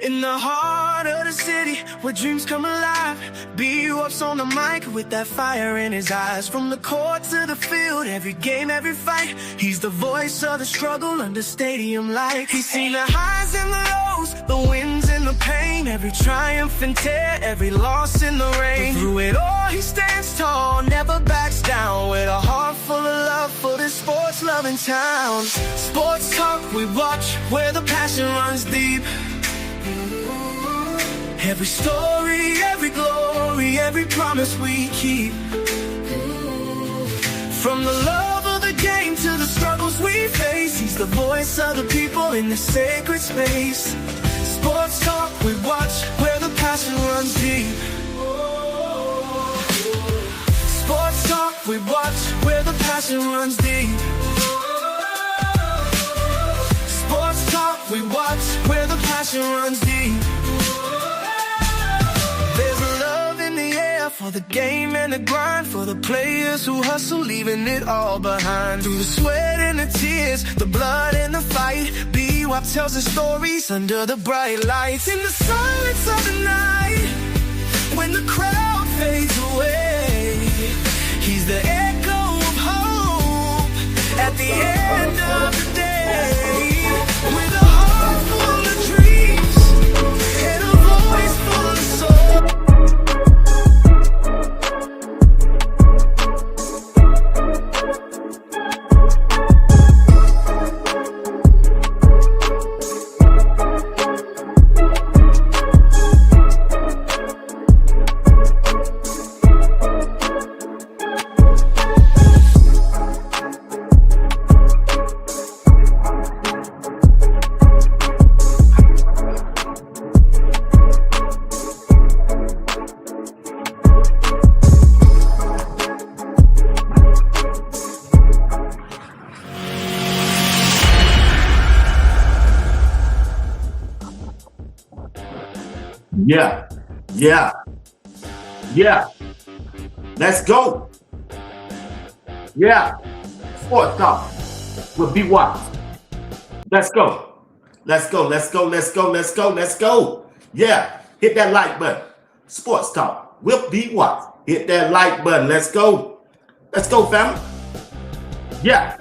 In the heart of the city, where dreams come alive, B-Up's on the mic with that fire in his eyes. From the court to the field, every game, every fight, he's the voice of the struggle under stadium lights. He's seen the highs and the lows, the wins and the pain, every triumph and tear, every loss in the rain. But through it all, he stands tall, never backs down, with a heart full of love for this sports-loving town. Sports talk we watch, where the passion runs deep. Every story, every glory, every promise we keep. From the love of the game to the struggles we face, he's the voice of the people in the sacred space. Sports talk we watch, where the passion runs deep. Sports talk we watch, where the passion runs deep. Sports talk we watch, where the passion runs deep. There's a love in the air for the game and the grind, for the players who hustle, leaving it all behind. Through the sweat and the tears, the blood and the fight, B-Wop tells the stories under the bright lights. In the silence of the night, when the crowd fades away, he's the echo of hope at the end of the day. With a heart full of dreams and a voice full of soul. Yeah, yeah, yeah. Let's go. Yeah. Sports talk with B-Wop. Let's go. Let's go. Let's go. Let's go. Let's go. Let's go. Yeah. Hit that like button. Sports talk with B-Wop. Hit that like button. Let's go. Let's go, family. Yeah.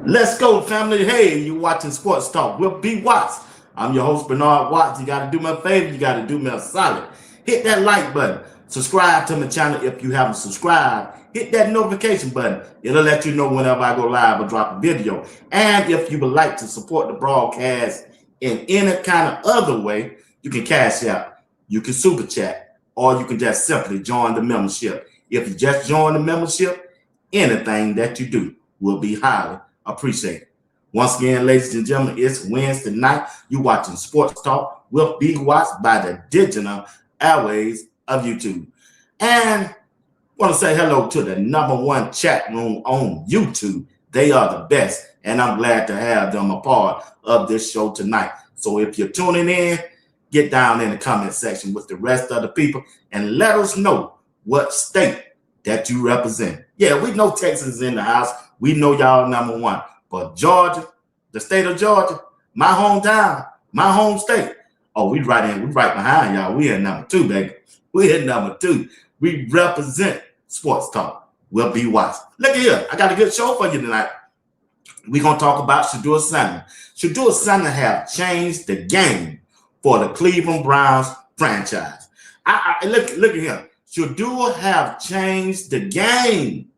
Let's go, family. Hey, you watching Sports Talk with B. Watts. I'm your host, Bernard Watts. You got to do me a favor. You got to do me a solid. Hit that like button. Subscribe to my channel if you haven't subscribed. Hit that notification button. It'll let you know whenever I go live or drop a video. And if you would like to support the broadcast in any kind of other way, you can cash out, you can super chat, or you can just simply join the membership. If you just join the membership, anything that you do will be highly appreciate it. Once again, ladies and gentlemen, it's Wednesday night. You watching Sports Talk with B. Watts by the digital airways of YouTube. And want to say hello to the #1 chat room on YouTube. They are the best, and I'm glad to have them a part of this show tonight. So if you're tuning in, get down in the comment section with the rest of the people and let us know what state that you represent. Yeah, we know Texas is in the house. We know y'all #1, but Georgia, the state of Georgia, my hometown, my home state. Oh, we right behind y'all. We at #2, baby. We at #2. We represent Sports Talk. We'll be watching. Look at here. I got a good show for you tonight. We're gonna talk about Shedeur Sanders. Shedeur Sanders have changed the game for the Cleveland Browns franchise. Look at him. Shedeur have changed the game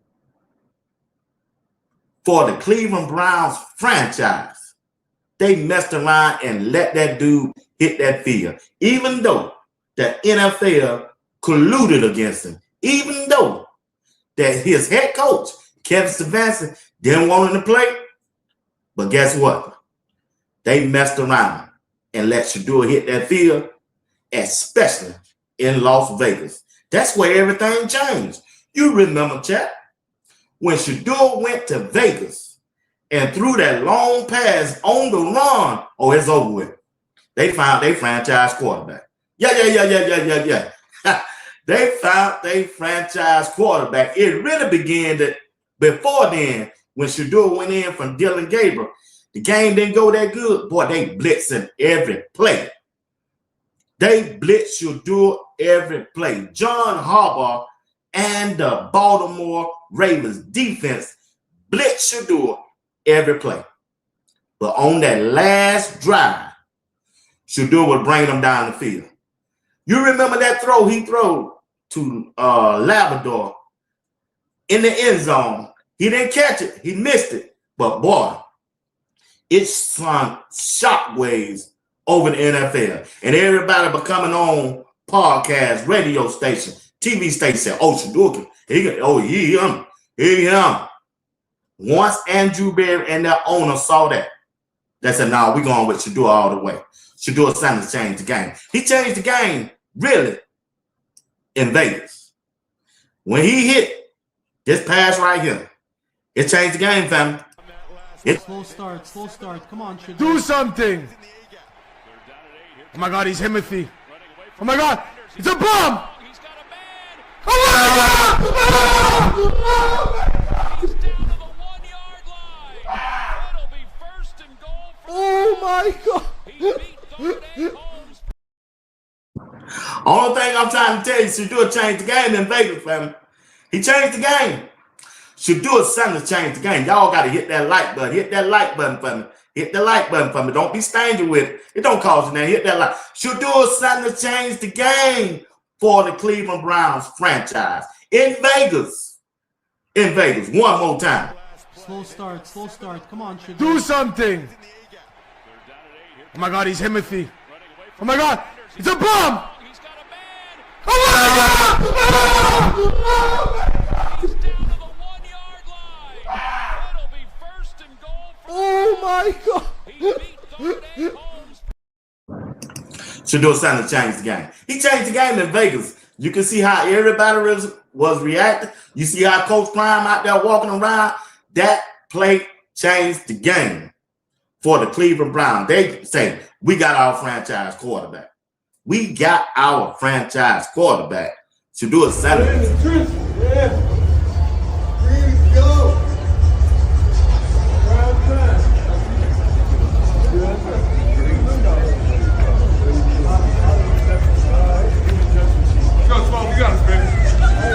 for the Cleveland Browns franchise. They messed around and let that dude hit that field. Even though the NFL colluded against him, even though that his head coach, Kevin Stefanski, didn't want him to play. But guess what? They messed around and let Shedeur hit that field, especially in Las Vegas. That's where everything changed. You remember, chat, when Shedeur went to Vegas and threw that long pass on the run, oh, it's over with. they found their franchise quarterback. Yeah. They found their franchise quarterback. It really began that before then when Shedeur went in from Dylan Gabriel. The game didn't go that good. Boy, they blitzing every play. They blitz Shedeur every play. John Harbaugh and the Baltimore Ravens defense blitz Shedeur every play. But on that last drive, Shedeur would bring them down the field. You remember that throw he threw to Labrador in the end zone. He didn't catch it. He missed it. But boy, it sent shockwaves over the NFL. And everybody becoming on podcast, radio station, TV station said, oh, Shedeur, he him. Once Andrew Berry and their owner saw that, they said, no, we're going with Shedeur all the way. Shedeur Sanders changed the game. He changed the game, really, in Vegas. When he hit this pass right here, it changed the game, family. Slow start. Come on, Shedeur. Do something. Oh my God, he's Himothy. Oh my God, it's a bomb. Oh my God! Oh my God! Only thing I'm trying to tell you, Shedeur changed the game in Vegas, family. He changed the game. Shedeur Sanders changed the game. Y'all got to hit that like button. Hit that like button for me. Hit the like button for me. Don't be stingy with it. It don't cost you nothing. Hit that like. Shedeur Sanders changed the game for the Cleveland Browns franchise in Vegas. In Vegas. One more time. Slow start. Come on, Shedeur. Do something. Oh my God, he's Himothy. Oh my God, it's a bomb. Oh my God! Oh my God! Shedeur Sanders changed the game. He changed the game in Vegas. You can see how everybody was reacting. You see how Coach Prime out there walking around. That play changed the game for the Cleveland Browns. They say, we got our franchise quarterback. We got our franchise quarterback. Shedeur Sanders.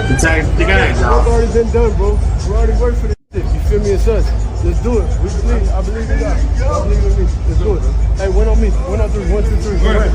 He changed the game, y'all. It's already been done, bro. We already worked for this shit. You feel me? It's us. Let's do it. We believe. I believe in God. I believe in me. Let's do it. Hey, one on me. 1 on 3. 1, 2, 3. Go ahead.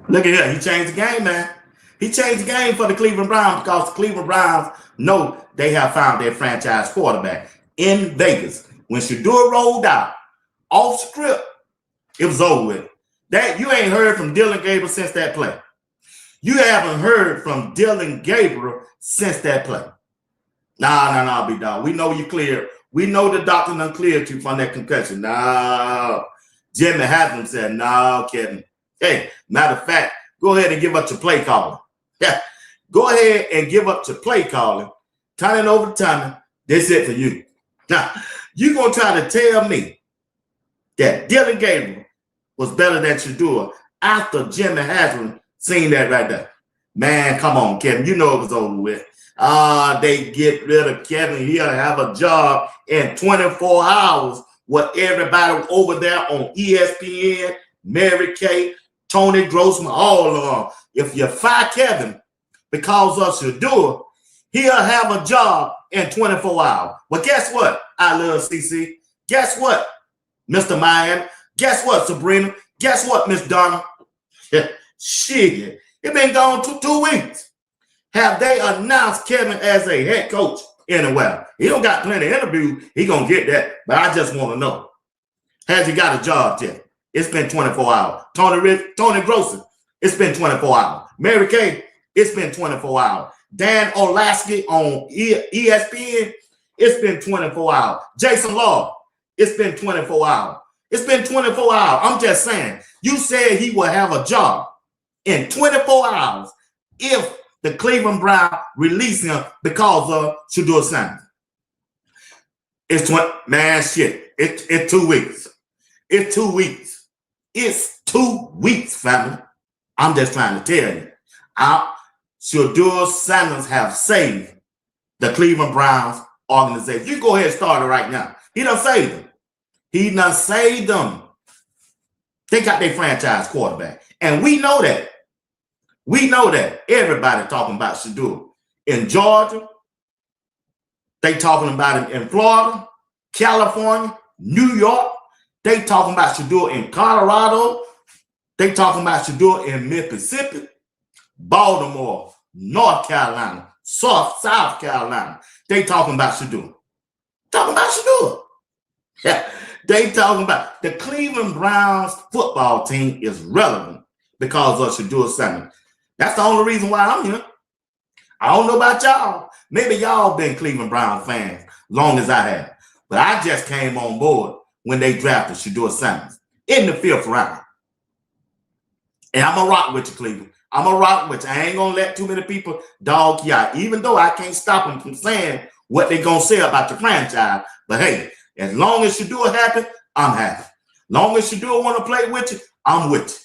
Look at here. He changed the game, man. He changed the game for the Cleveland Browns because the Cleveland Browns know they have found their franchise quarterback in Vegas. When Shedeur rolled out off script, it was over with. That you ain't heard from Dylan Gabriel since that play. You haven't heard from Dylan Gabriel since that play. Nah, B-Dog. We know you cleared. We know the doctor done cleared you from that concussion. No. Jimmy Haslam said, no, Kevin. Hey, matter of fact, go ahead and give up your play calling. Yeah, go ahead and give up your play calling. Turn it over to Tommy. That's it for you. Now, you're going to try to tell me that Dylan Gabriel was better than Shedeur after Jimmy Haslam seen that right there. Man, come on, Kevin. You know it was over with. They get rid of Kevin. He'll have a job in 24 hours with everybody over there on ESPN, Mary Kay, Tony Grossman, all along. If you fire Kevin because of Shedeur, he'll have a job in 24 hours. Well, guess what? I love CC. Guess what, Mr. Miami? Guess what, Sabrina? Guess what, Miss Donna? Shit, it been gone 2 weeks. have they announced Kevin as a head coach anywhere? He don't got plenty of interviews. He gonna get that. But I just want to know, has he got a job yet? It's been 24 hours. Tony Grossi, it's been 24 hours. Mary Kay, it's been 24 hours. Dan Olaski on ESPN, it's been 24 hours. Jason Law, it's been 24 hours. It's been 24 hours. I'm just saying, you said he will have a job in 24 hours if the Cleveland Browns release him because of Shedeur Sanders. It's 2 weeks. It's 2 weeks. It's 2 weeks, family. I'm just trying to tell you. Shedeur Sanders have saved the Cleveland Browns organization. You go ahead and start it right now. He done saved them. He done saved them. They got their franchise quarterback. And we know that. We know that. Everybody talking about Shedeur. In Georgia, they talking about him in Florida, California, New York. They talking about Shedeur in Colorado. They talking about Shedeur in Mississippi, Baltimore, North Carolina, South Carolina. They talking about Shedeur. Talking about Shedeur. Yeah. They talking about the Cleveland Browns football team is relevant because of Shedeur Sanders. That's the only reason why I'm here. I don't know about y'all. Maybe y'all been Cleveland Browns fans long as I have. But I just came on board when they drafted Shedeur Sanders in the 5th round. And I'm going to rock with you, Cleveland. I'm going to rock with you. I ain't going to let too many people dog you out, even though I can't stop them from saying what they're going to say about the franchise. But hey, as long as Shedeur happy, I'm happy. Long as Shedeur want to play with you, I'm with you.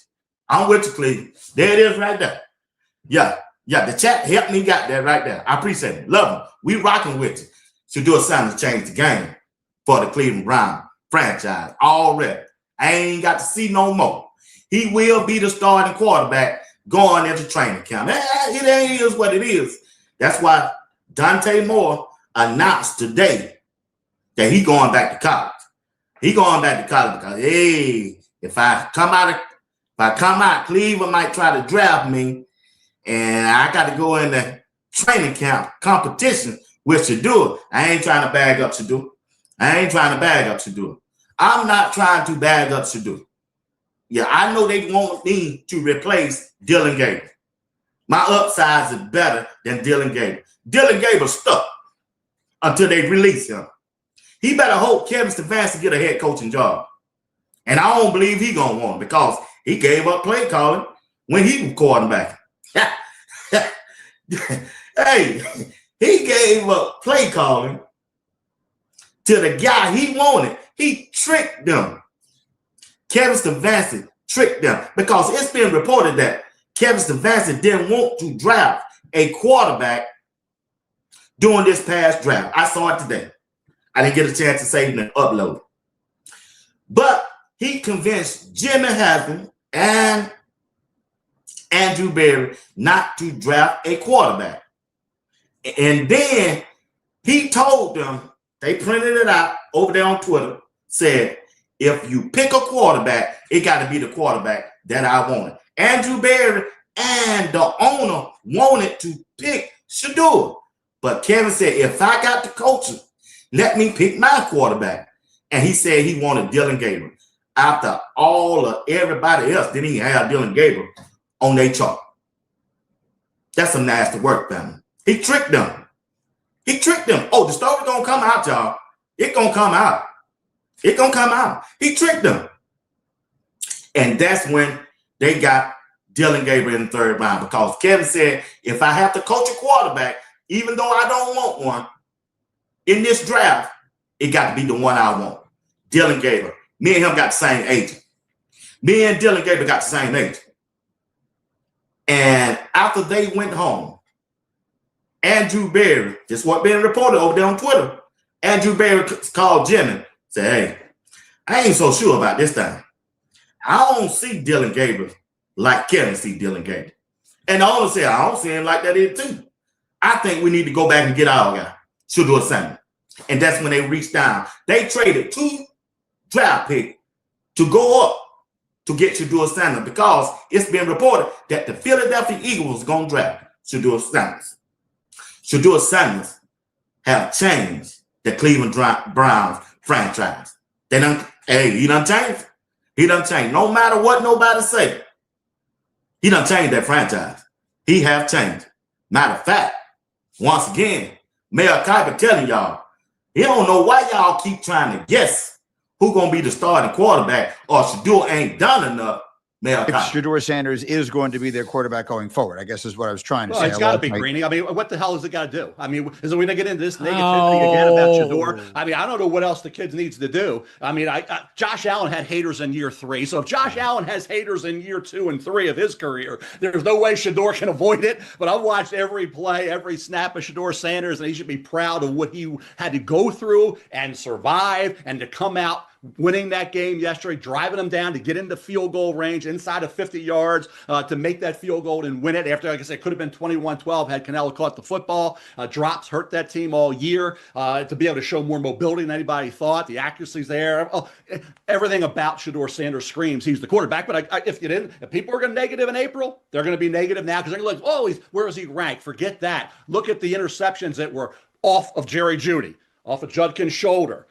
I'm with you, Cleveland. There it is right there. Yeah, the chat helped me got that right there. I appreciate it. Love him. We rocking with you. Shedeur Sanders changed the game for the Cleveland Browns franchise already. I ain't got to see no more. He will be the starting quarterback going into training camp. It ain't is what it is. That's why Dante Moore announced today that he going back to college. He going back to college because, hey, if I come out, Cleveland might try to draft me, and I got to go in the training camp competition with Shedeur. I ain't trying to bag up Shedeur. I'm not trying to bag up Shedeur. Yeah, I know they want me to replace Dylan Gabriel. My upsides is better than Dylan Gabriel. Dylan Gabriel stuck until they release him. He better hope Kevin Stefanski get a head coaching job. And I don't believe he gonna want it because he gave up play calling when he was quarterback. Hey, he gave up play calling to the guy he wanted. He tricked them. Kevin Stefanski tricked them because it's been reported that Kevin Stefanski didn't want to draft a quarterback during this past draft. I saw it today. I didn't get a chance to save it and upload it. But he convinced Jimmy Haslam and Andrew Berry not to draft a quarterback. And then he told them, they printed it out over there on Twitter, said, if you pick a quarterback, it got to be the quarterback that I wanted. Andrew Berry and the owner wanted to pick Shedeur. But Kevin said, if I got the coaches, let me pick my quarterback. And he said he wanted Dylan Gabriel. After all of everybody else didn't even have Dylan Gabriel on their chart. That's some nasty work, family. He tricked them. He tricked them. Oh, the story gonna come out, y'all. It gonna come out. It gonna come out. He tricked them. And that's when they got Dylan Gabriel in the 3rd round because Kevin said, if I have to coach a quarterback, even though I don't want one, in this draft, it got to be the one I want. Dylan Gabriel. Me and him got the same agent. Me and Dylan Gabriel got the same agent. And after they went home, Andrew Berry, this is what being reported over there on Twitter. Andrew Berry called Jimmy, said, hey, I ain't so sure about this thing. I don't see Dylan Gabriel like Kevin see Dylan Gabriel. And the owner said, I don't see him like that either too. I think we need to go back and get our guy, Shedeur Sanders. And that's when they reached down. They traded 2 draft picks to go up to get Shedeur Sanders because it's been reported that the Philadelphia Eagles was going to draft Shedeur Sanders. Shedeur Sanders have changed the Cleveland Browns franchise. He done changed. He done changed. No matter what nobody say, he done changed that franchise. He have changed. Matter of fact, once again, Mayor Kiper telling y'all, he don't know why y'all keep trying to guess who gonna be the starting quarterback, or Shedeur ain't done enough. Mayor If Kiper. Shedeur Sanders is going to be their quarterback going forward, I guess is what I was trying to say. It's got to be Greeny. I mean, what the hell is it got to do? I mean, is it going to get into this negativity again about Shedeur? I mean, I don't know what else the kid needs to do. I mean, Josh Allen had haters in year 3. So if Josh Allen has haters in year 2 and 3 of his career, there's no way Shedeur can avoid it. But I've watched every play, every snap of Shedeur Sanders, and he should be proud of what he had to go through and survive and to come out winning that game yesterday, driving them down to get into field goal range inside of 50 yards to make that field goal and win it. After, like I said, it could have been 21-12 had Canelo caught the football. Drops hurt that team all year to be able to show more mobility than anybody thought. The accuracy's there. Everything about Shedeur Sanders screams he's the quarterback. But if people are going to negative in April, they're going to be negative now because they're going to look, where is he ranked? Forget that. Look at the interceptions that were off of Jerry Jeudy, off of Judkin's shoulder.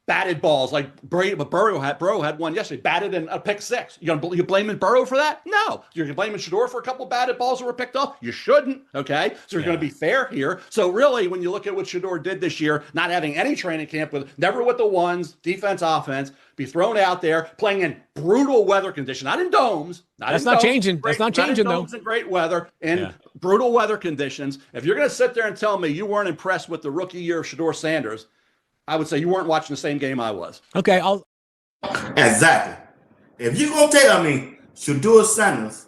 Batted balls like Burrow had one yesterday, batted in a pick 6. You blaming Burrow for that? No. You're blaming Shedeur for a couple batted balls that were picked off? You shouldn't, okay? So you're going to be fair here. So really, when you look at what Shedeur did this year, not having any training camp, never with the ones, defense, offense, be thrown out there, playing in brutal weather conditions, not in domes. That's not changing. That's not changing, though. In great weather, in brutal weather conditions. If you're going to sit there and tell me you weren't impressed with the rookie year of Shedeur Sanders, I would say you weren't watching the same game I was. Okay, Exactly. If you're going to tell me Shedeur Sanders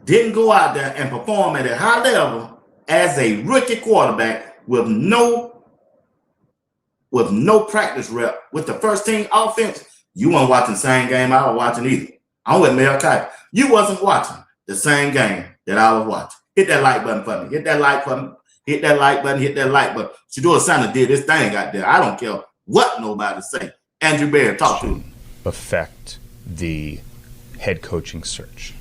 didn't go out there and perform at a high level as a rookie quarterback with no practice rep with the first team offense, you weren't watching the same game I was watching either. I'm with Mayor Kiper. You wasn't watching the same game that I was watching. Hit that like button for me. Hit that like button. Hit that like button. Hit that like button. Shedeur Sanders did his thing out there. I don't care what nobody say. Andrew Barry, talk to him. Affect the head coaching search?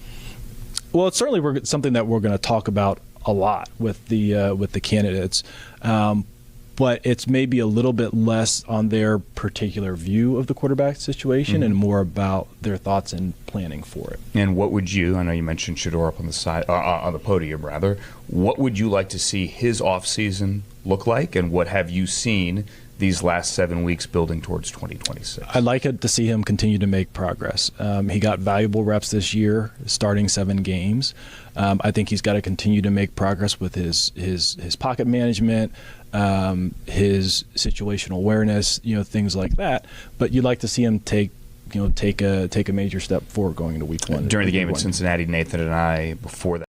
Well, it's certainly something that we're going to talk about a lot with the candidates, but it's maybe a little bit less on their particular view of the quarterback situation and more about their thoughts and planning for it. And what would you? I know you mentioned Shedeur up on the side, on the podium rather. What would you like to see his offseason look like, and what have you seen these last 7 weeks building towards 2026? I'd like to see him continue to make progress. He got valuable reps this year, starting 7 games. I think he's got to continue to make progress with his pocket management, his situational awareness, things like that. But you'd like to see him take a major step forward going into week 1. During the game in Cincinnati, Nathan and I, before that.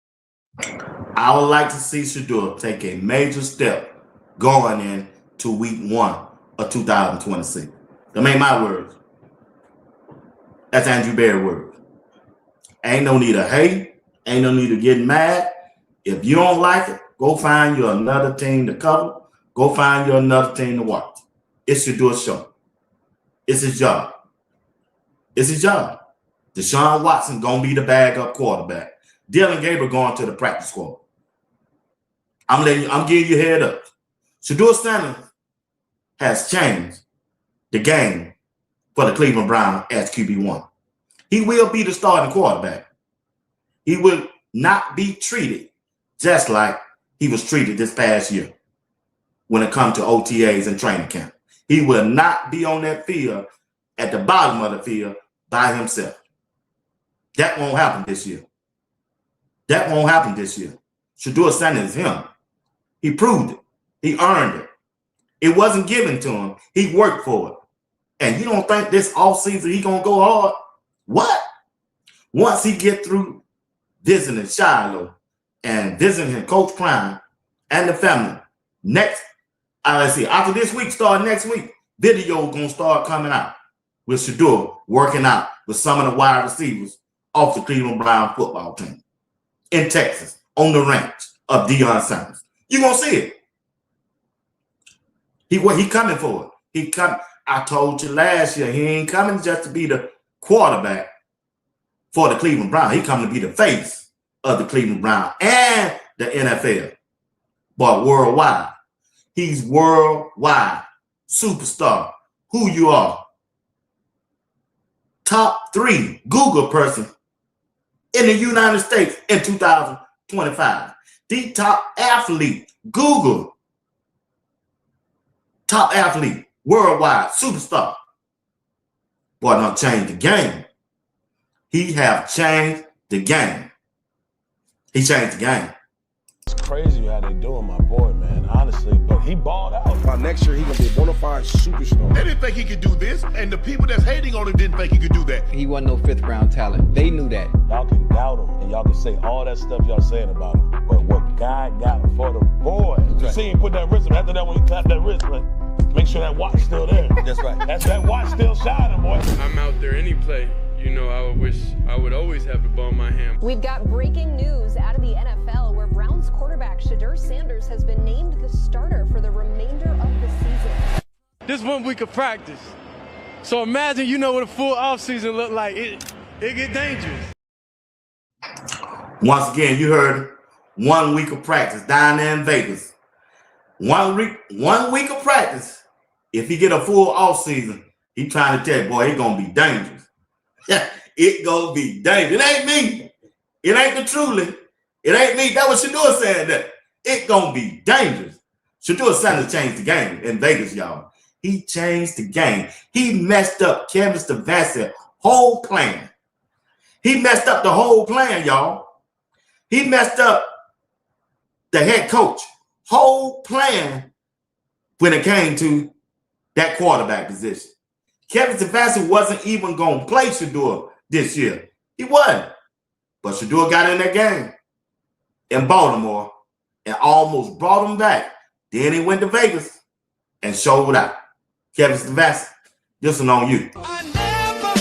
I would like to see Shedeur take a major step going into week 1 of 2026. Them ain't my words. That's Andrew Barry's words. Ain't no need of hate. Ain't no need of getting mad. If you don't like it, go find you another team to cover. Go find you another team to watch. It's Shedeur's show. It's his job. It's his job. Deshaun Watson gonna be the bag-up quarterback. Dylan Gabriel going to the practice squad. I'm giving you a head up. Shedeur Sanders has changed the game for the Cleveland Browns as QB1. He will be the starting quarterback. He will not be treated just like he was treated this past year when it comes to OTAs and training camp. He will not be on that field at the bottom of the field by himself. That won't happen this year. That won't happen this year. Shedeur Sanders is him. He proved it. He earned it. It wasn't given to him. He worked for it. And you don't think this offseason he going to go hard? What? Once he get through visiting Shiloh and visiting Coach Prime and the family, after this week, start next week, video going to start coming out with Shedeur working out with some of the wide receivers off the Cleveland Brown football team in Texas on the ranch of Deion Sanders. You're going to see it. He coming for it. I told you last year, he ain't coming just to be the quarterback for the Cleveland Browns. He coming to be the face of the Cleveland Browns and the NFL. but worldwide. He's worldwide. Superstar. Who you are. Top 3 Google person in the United States in 2025. The top athlete. Google. Top athlete. Worldwide. Superstar. Boy, done changed the game. He have changed the game. He changed the game. It's crazy how they doing my boy, man, honestly, but he balled out. By next year, he gonna be a bona fide superstar. They didn't think he could do this, and the people that's hating on him didn't think he could do that. He wasn't no 5th round talent. They knew that. Y'all can doubt him, and y'all can say all that stuff y'all saying about him, but what God got for the boy. You see him put that wrist on. After that, when he clapped that wrist, man, make sure that watch still there. That's right. That's that watch still shining, boy. I'm out there any play. You know, I would wish I would always have the ball in my hand. We've got breaking news out of the NFL where Browns quarterback Shedeur Sanders has been named the starter for the remainder of the season. This 1 week of practice. So imagine, you know what a full offseason look like. It get dangerous. Once again, you heard 1 week of practice down there in Vegas. 1 week of practice. If he get a full offseason, he trying to tell you, boy, it's gonna be dangerous. It gonna be dangerous. It ain't me. It ain't the truly. It ain't me. That was Shedeur saying that. It gonna be dangerous. Shedeur Sanders changed the game in Vegas, y'all. He changed the game. He messed up Kevin Stefanski's whole plan. He messed up the whole plan, y'all. He messed up the head coach whole plan when it came to that quarterback position. Kevin Stefanski wasn't even going to play Shedeur this year. He wasn't. But Shedeur got in that game in Baltimore and almost brought him back. Then he went to Vegas and showed out. Kevin Stefanski, this one on you. I never,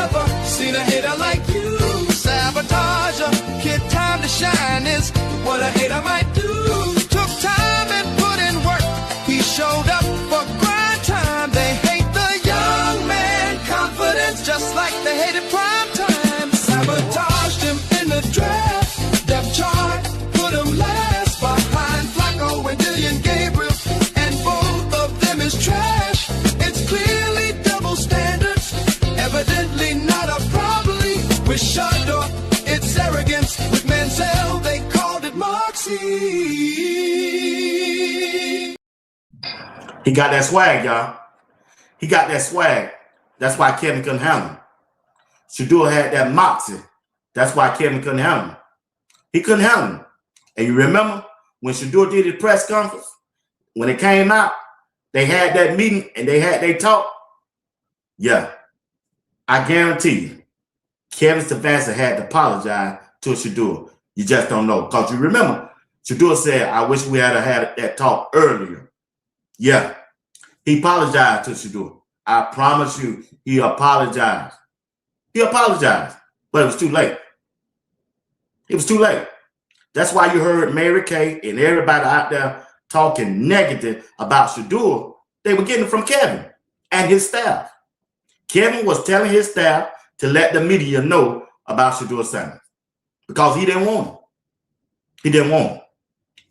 ever seen a hater like you. Sabotage, kid, time to shine is what a hater might do. Took time and put in work. He showed up for grind time. They hate the young man confidence, just like they hated prime time. Sabotaged him in the draft. Depth chart put him last behind Flacco and Dillian Gabriel, and both of them is trash. It's clearly double standards, evidently not a problem with Shedeur. It's arrogance with Mansell. They called it Moxie. He got that swag, y'all. He got that swag. That's why Kevin couldn't handle him. Shedeur had that moxie. That's why Kevin couldn't handle him. He couldn't handle him. And you remember when Shedeur did his press conference, when it came out, they had that meeting and they talk. Yeah, I guarantee you, Kevin Stefanski had to apologize to Shedeur. You just don't know. Because you remember, Shedeur said, I wish we had that talk earlier. Yeah, he apologized to Shedeur. I promise you, he apologized. He apologized, but it was too late. It was too late. That's why you heard Mary Kay and everybody out there talking negative about Shedeur. They were getting it from Kevin and his staff. Kevin was telling his staff to let the media know about Shedeur Sanders because he didn't want him. He didn't want him.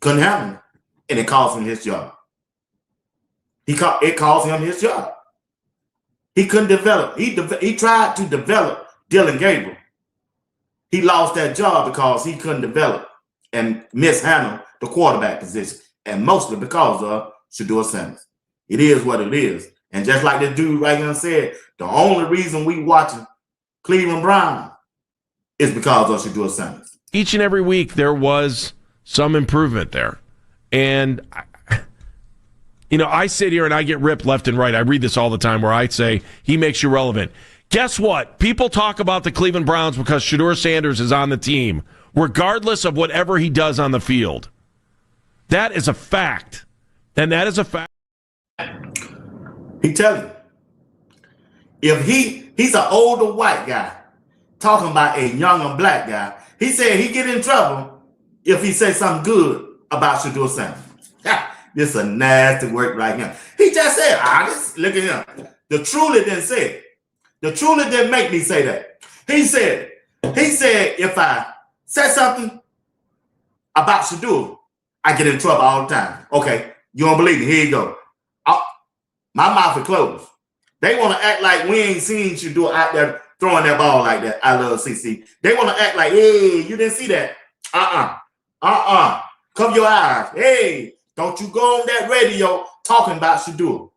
Couldn't have him. And it cost him his job. It cost him his job. He couldn't develop. He tried to develop Dylan Gabriel. He lost that job because he couldn't develop and mishandle the quarterback position, and mostly because of Shedeur Sanders. It is what it is. And just like the dude right here said, the only reason we watching Cleveland Browns is because of Shedeur Sanders. Each and every week there was some improvement there. And, I sit here and I get ripped left and right. I read this all the time where I say he makes you relevant. Guess what? People talk about the Cleveland Browns because Shedeur Sanders is on the team, regardless of whatever he does on the field. That is a fact. And that is a fact. He tell you, if he's an older white guy talking about a younger black guy, he said he get in trouble if he say something good about Shedeur Sanders. This is a nasty work right here. He just said, look at him. The truly didn't say it. The truly didn't make me say that. He said if I said something about Shedeur, I get in trouble all the time. Okay, you don't believe me? Here you go. My mouth is closed. They want to act like we ain't seen Shedeur out there throwing that ball like that. I love CC. They want to act like, hey, you didn't see that. Cover your eyes. Hey, don't you go on that radio talking about Shedeur.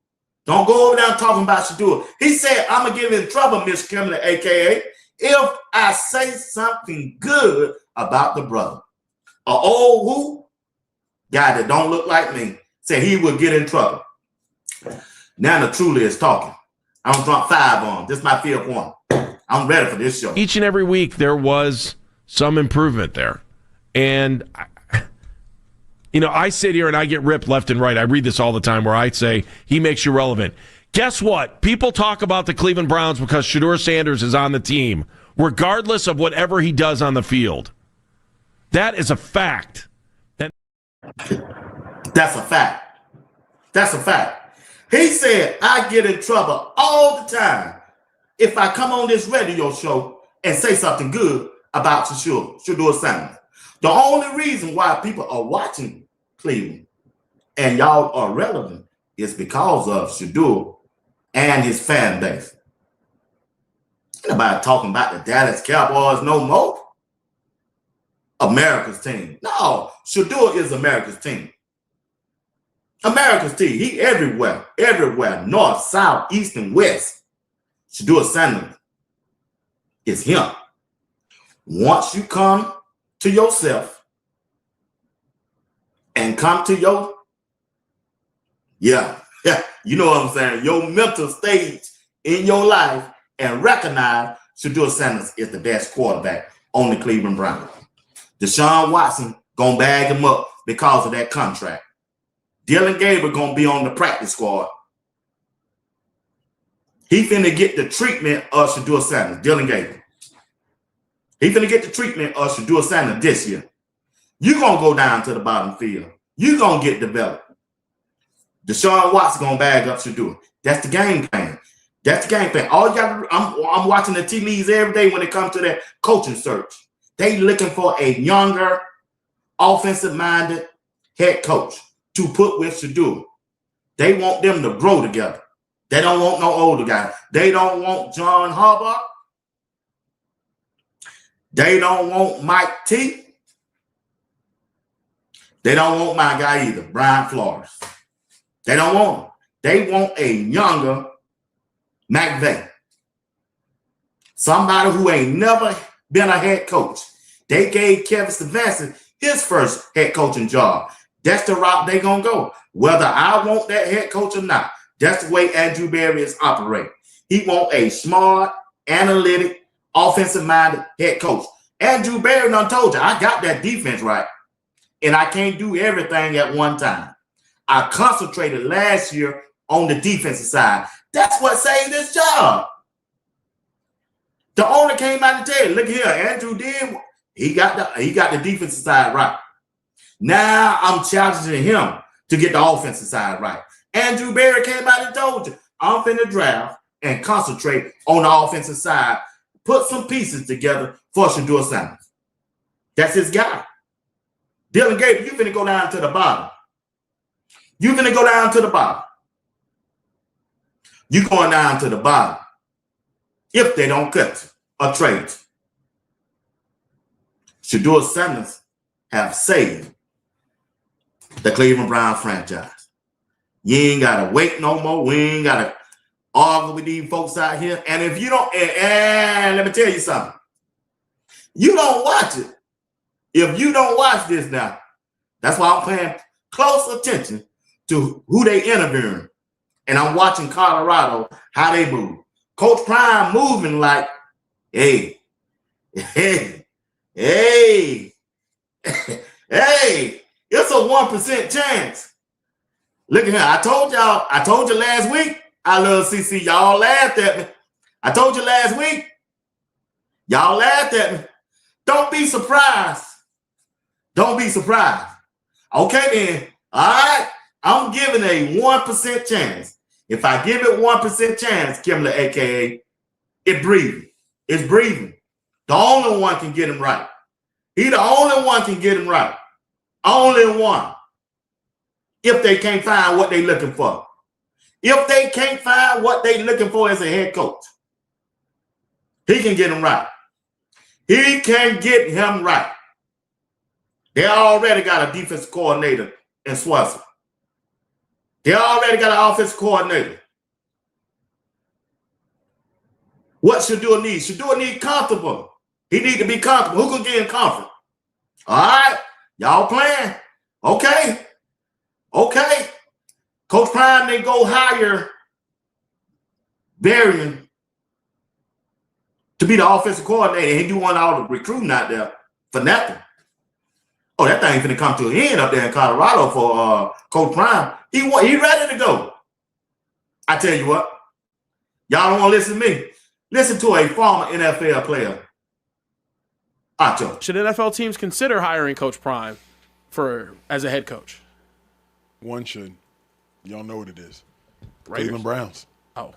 Don't go over there talking about Shedeur. He said, I'm going to get in trouble, Miss Kimberly, a.k.a. if I say something good about the brother. An old who? Guy that don't look like me said he would get in trouble. Now the truly is talking. I don't drop 5 on him. This is my 5th one. I'm ready for this show. Each and every week there was some improvement there. And, I sit here and I get ripped left and right. I read this all the time where I say he makes you relevant. Guess what? People talk about the Cleveland Browns because Shedeur Sanders is on the team, regardless of whatever he does on the field. That is a fact. That's a fact. That's a fact. He said, I get in trouble all the time if I come on this radio show and say something good about Shedeur Sanders. The only reason why people are watching Cleveland and y'all are relevant is because of Shedeur and his fan base. Nobody talking about the Dallas Cowboys no more. America's team. No, Shedeur is America's team. America's team. He everywhere. North, south, east, and west. Shedeur Sanders is him. Once you come to yourself and come to your, you know what I'm saying, your mental stage in your life and recognize Shedeur Sanders is the best quarterback on the Cleveland Browns. Deshaun Watson gonna bag him up because of that contract. Dylan Gabriel gonna be on the practice squad. He finna get the treatment of Shedeur Sanders, Dylan Gabriel. He finna get the treatment of Shedeur Sanders this year. You gonna go down to the bottom field. You gonna get developed. Deshaun Watson gonna bag up Shedeur. That's the game plan. That's the game plan. All you got to do, I'm watching the tea leaves every day when it comes to that coaching search. They looking for a younger, offensive-minded head coach to put with Shedeur. They want them to grow together. They don't want no older guy. They don't want John Harbaugh. They don't want Mike T. They don't want my guy either, Brian Flores. They don't want him. They want a younger McVay. Somebody who ain't never been a head coach. They gave Kevin Stefanski his first head coaching job. That's the route they gonna go. Whether I want that head coach or not, that's the way Andrew Berry is operating. He want a smart, analytic, offensive-minded head coach. Andrew Berry done told you, I got that defense right, and I can't do everything at one time. I concentrated last year on the defensive side. That's what saved this job. The owner came out and tell you, look here, Andrew did. He got the defensive side right. Now I'm challenging him to get the offensive side right. Andrew Berry came out and told you, I'm finna draft and concentrate on the offensive side. Put some pieces together for Shedeur Sanders. That's his guy. Dylan Gabriel, you finna go down to the bottom. You finna go down to the bottom. You going down to the bottom if they don't cut you or trade you. Shedeur Sanders have saved the Cleveland Browns franchise. You ain't got to wait no more. We ain't got to argue with these folks out here. And if you don't, and let me tell you something. You don't watch it. If you don't watch this now, that's why I'm paying close attention to who they interviewing. And I'm watching Colorado, how they move. Coach Prime moving like, hey, it's a 1% chance. Look at here. I told you last week, I love CC. Y'all laughed at me. I told you last week. Y'all laughed at me. Don't be surprised. Don't be surprised. Okay, then. All right. I'm giving a 1% chance. If I give it 1% chance, Kimberly, a.k.a., it breathing. It's breathing. The only one can get him right. He the only one can get him right. Only one. if they can't find what they're looking for. If they can't find what they're looking for as a head coach, he can get them right. He can get him right. They already got a defensive coordinator in Swanson. They already got an offensive coordinator. What Shedeur need? Shedeur need comfortable. He need to be comfortable. Who can get him comfort? All right, y'all playing? Okay. Coach Prime, they go hire Varian to be the offensive coordinator. He do want all the recruiting out there for nothing. Oh, that thing finna come to an end up there in Colorado for Coach Prime. He ready to go. I tell you what, y'all don't want to listen to me. Listen to a former NFL player. Acho. Should NFL teams consider hiring Coach Prime as a head coach? One should. Y'all know what it is. Raiders. Cleveland Browns. Oh.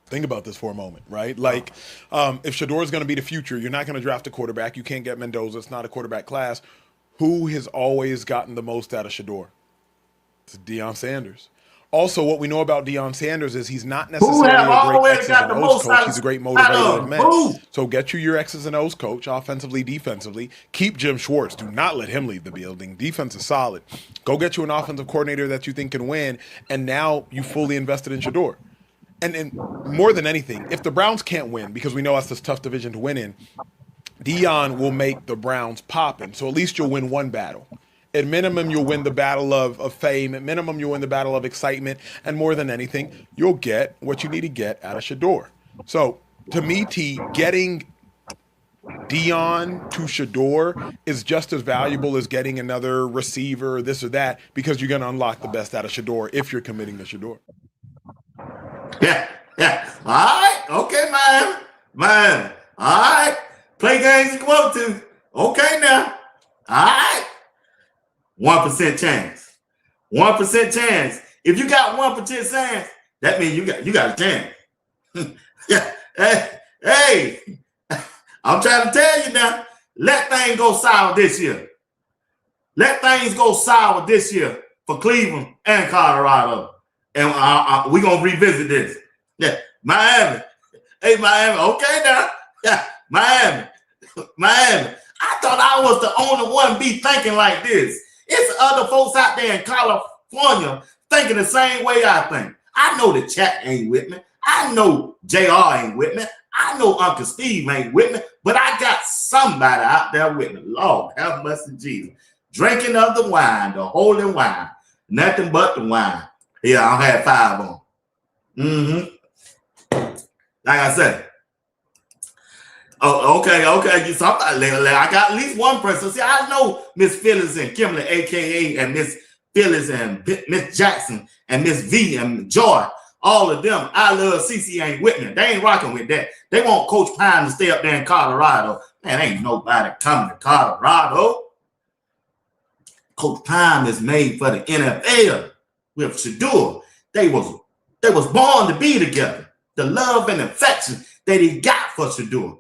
Think about this for a moment, right? Like, if Shedeur is going to be the future, you're not going to draft a quarterback. You can't get Mendoza. It's not a quarterback class. Who has always gotten the most out of Shedeur? It's Deion Sanders. Also, what we know about Deion Sanders is he's not necessarily a great X's and O's coach. He's a great motivator of men. So get you your X's and O's coach, offensively, defensively. Keep Jim Schwartz. Do not let him leave the building. Defense is solid. Go get you an offensive coordinator that you think can win, and now you fully invested in Shedeur. And more than anything, if the Browns can't win, because we know that's this tough division to win in, Deion will make the Browns poppin'. So at least you'll win one battle. At minimum, you'll win the battle of fame. At minimum, you'll win the battle of excitement. And more than anything, you'll get what you need to get out of Shedeur. So, to me, T, getting Deion to Shedeur is just as valuable as getting another receiver, this or that, because you're going to unlock the best out of Shedeur if you're committing to Shedeur. Yeah. All right. Okay, man. All right. Play games you want to. Okay, now. All right. 1% chance. 1% chance. If you got 1% chance, that means you got a chance. Hey, I'm trying to tell you now. Let things go sour this year. Let things go sour this year for Cleveland and Colorado. And we're going to revisit this. Yeah, Miami. Hey, Miami. Okay, now. Yeah, Miami. I thought I was the only one be thinking like this. It's other folks out there in California thinking the same way I think. I know the chat ain't with me. I know JR ain't with me. I know Uncle Steve ain't with me. But I got somebody out there with me. Lord, have mercy, Jesus. Drinking of the wine, the holy wine. Nothing but the wine. Yeah, I'll have 5 on. Like I said. Oh, okay. I got at least one person. See, I know Miss Phyllis and Kimberly, a.k.a. and Miss Phyllis and Miss Jackson and Miss V and Joy. All of them. I love CC ain't with me. They ain't rocking with that. They want Coach Pine to stay up there in Colorado. Man, ain't nobody coming to Colorado. Coach Pine is made for the NFL with Shedeur. They was born to be together. The love and affection that he got for Shedeur.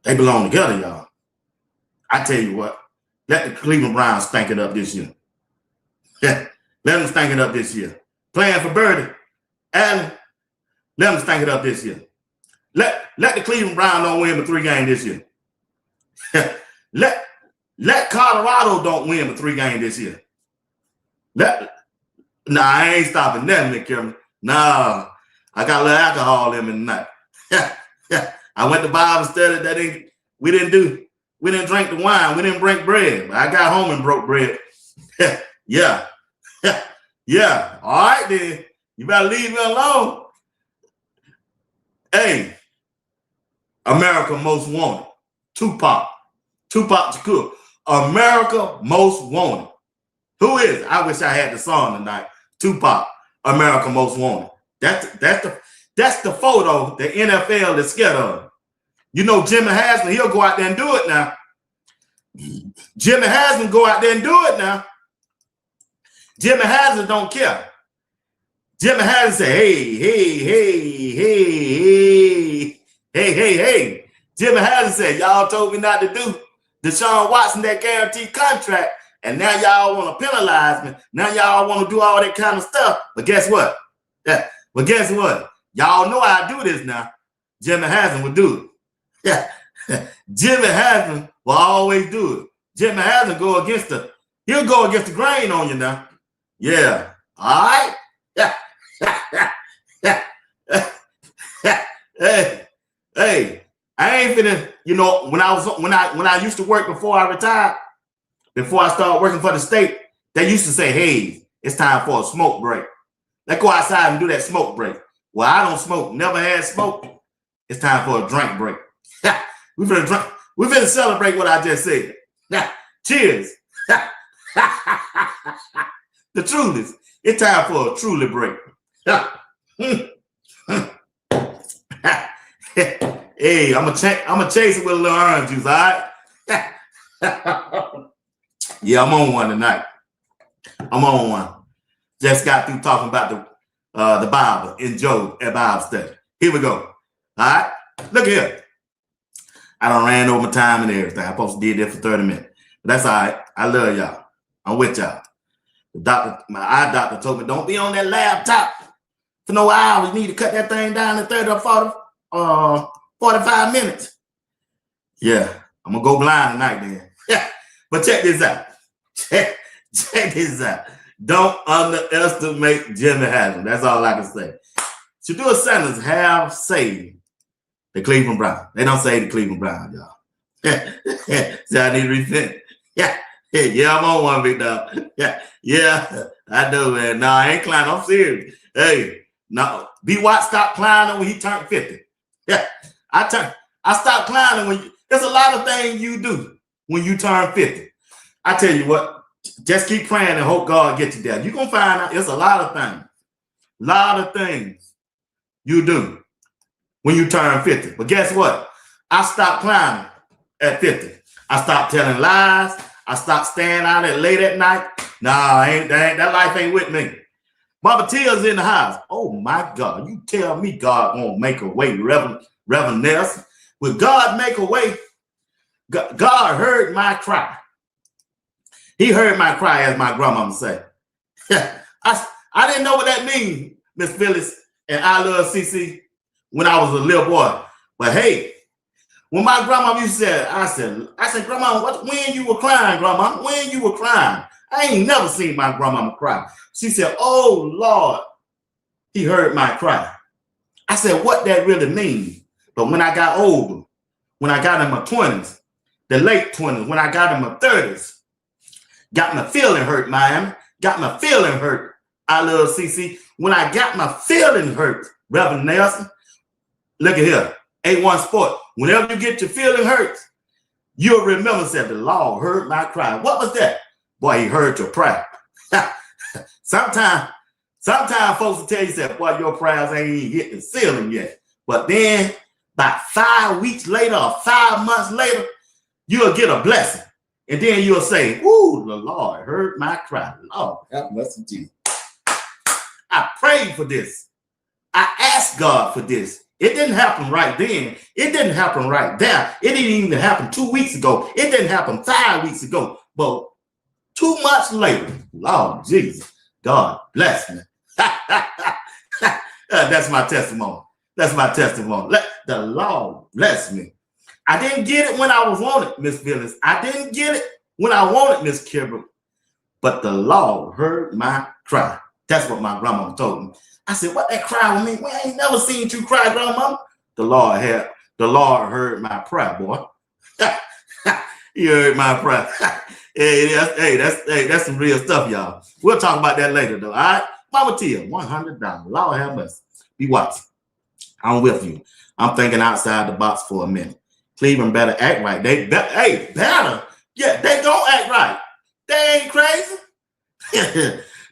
They belong together, y'all. I tell you what, let the Cleveland Browns stank it up this year. Yeah, let them stank it up this year. Playing for Birdie, Allen, let them stank it up this year. Let the Cleveland Browns don't win but 3 games this year. let Colorado don't win but 3 games this year. I ain't stopping them, Nick Cameron. Nah, I got a little alcohol in me tonight. Yeah. I went to Bible study. We didn't drink the wine. We didn't break bread. I got home and broke bread. Yeah. All right, then. You better leave me alone. Hey, America Most Wanted. Tupac Shakur. America Most Wanted. Who is it? I wish I had the song tonight. Tupac, America Most Wanted. That's the photo the NFL is scared of. You know, Jimmy Haslam, he'll go out there and do it now. Jimmy Haslam go out there and do it now. Jimmy Haslam don't care. Jimmy Haslam say, hey. Jimmy Haslam said, y'all told me not to do Deshaun Watson that guaranteed contract. And now y'all want to penalize me. Now y'all want to do all that kind of stuff. But guess what? Yeah. But guess what? Y'all know I do this now. Jimmy Haslam would do it. Yeah. Jimmy Haslam will always do it. Jimmy Haslam he'll go against the grain on you now. Yeah. All right. Yeah. Hey, I ain't finna, when I used to work before I retired, before I started working for the state, they used to say, hey, it's time for a smoke break. Let's go outside and do that smoke break. Well, I don't smoke, never had smoke. It's time for a drink break. We finna celebrate what I just said. Cheers. The truth it's time for a truly break. Hey, I'm gonna chase it with a little orange juice, all right? Yeah, I'm on one tonight. I'm on one. Just got through talking about the Bible in Job at Bible study. Here we go. All right, look here. I done ran over my time and everything. I supposed to did that for 30 minutes. But that's all right. I love y'all. I'm with y'all. My eye doctor told me, don't be on that laptop for no hours. You need to cut that thing down to 30 or 45 minutes. Yeah, I'm going to go blind tonight then. Yeah, but check this out. Check this out. Don't underestimate Jimmy Haslam. That's all I can say. Shedeur Sanders have saved the Cleveland Browns. They don't say the Cleveland Browns, y'all. So I need to repent. Yeah, I'm on one, big dog. Yeah, I do, man. No, I ain't climbing. I'm serious. Hey, no, B. Watt stopped climbing when he turned 50. Yeah, I stopped climbing when there's a lot of things you do when you turn 50. I tell you what, just keep praying and hope God gets you there. You're gonna find out it's a lot of things you do when you turn 50. But guess what? I stopped climbing at 50. I stopped telling lies. I stopped staying out there late at night. Nah, that life ain't with me. Mama Tia's in the house. Oh my God, you tell me God won't make a way, Reverend Nelson. Will God make a way? God heard my cry. He heard my cry, as my grandmama say. I didn't know what that means, Miss Phyllis and I love CC when I was a little boy. But hey, when my grandma used to say, I said, Grandma, when you were crying, Grandma? When you were crying? I ain't never seen my grandmama cry. She said, oh, Lord, he heard my cry. I said, what that really means? But when I got older, when I got in my 20s, the late 20s, when I got in my 30s, got my feeling hurt, Miami. Got my feeling hurt. I love CC. When I got my feeling hurt, Reverend Nelson, look at here. A1 Sport. Whenever you get your feeling hurt, you'll remember that the Lord heard my cry. What was that? Boy, he heard your prayer. Sometimes folks will tell you that, boy, your prayers ain't even hit the ceiling yet. But then about 5 weeks later or 5 months later, you'll get a blessing. And then you'll say, ooh, the Lord heard my cry. Lord, have mercy, Jesus. I prayed for this. I asked God for this. It didn't happen right then. It didn't happen right there. It didn't even happen 2 weeks ago. It didn't happen 5 weeks ago. But 2 months later, Lord Jesus, God bless me. That's my testimony. That's my testimony. Let the Lord bless me. I didn't get it when I was wanted, Miss Phyllis. I didn't get it when I wanted, Miss Kimber. But the Lord heard my cry. That's what my grandma told me. I said, what that cry with me? Well, I ain't never seen you cry, grandma. The Lord heard my prayer, boy. He heard my prayer. That's some real stuff, y'all. We'll talk about that later, though. All right, Mama Tia, $100. Lord have mercy. Be watching. I'm with you. I'm thinking outside the box for a minute. Cleveland better act right. Better. Yeah, they don't act right. They ain't crazy.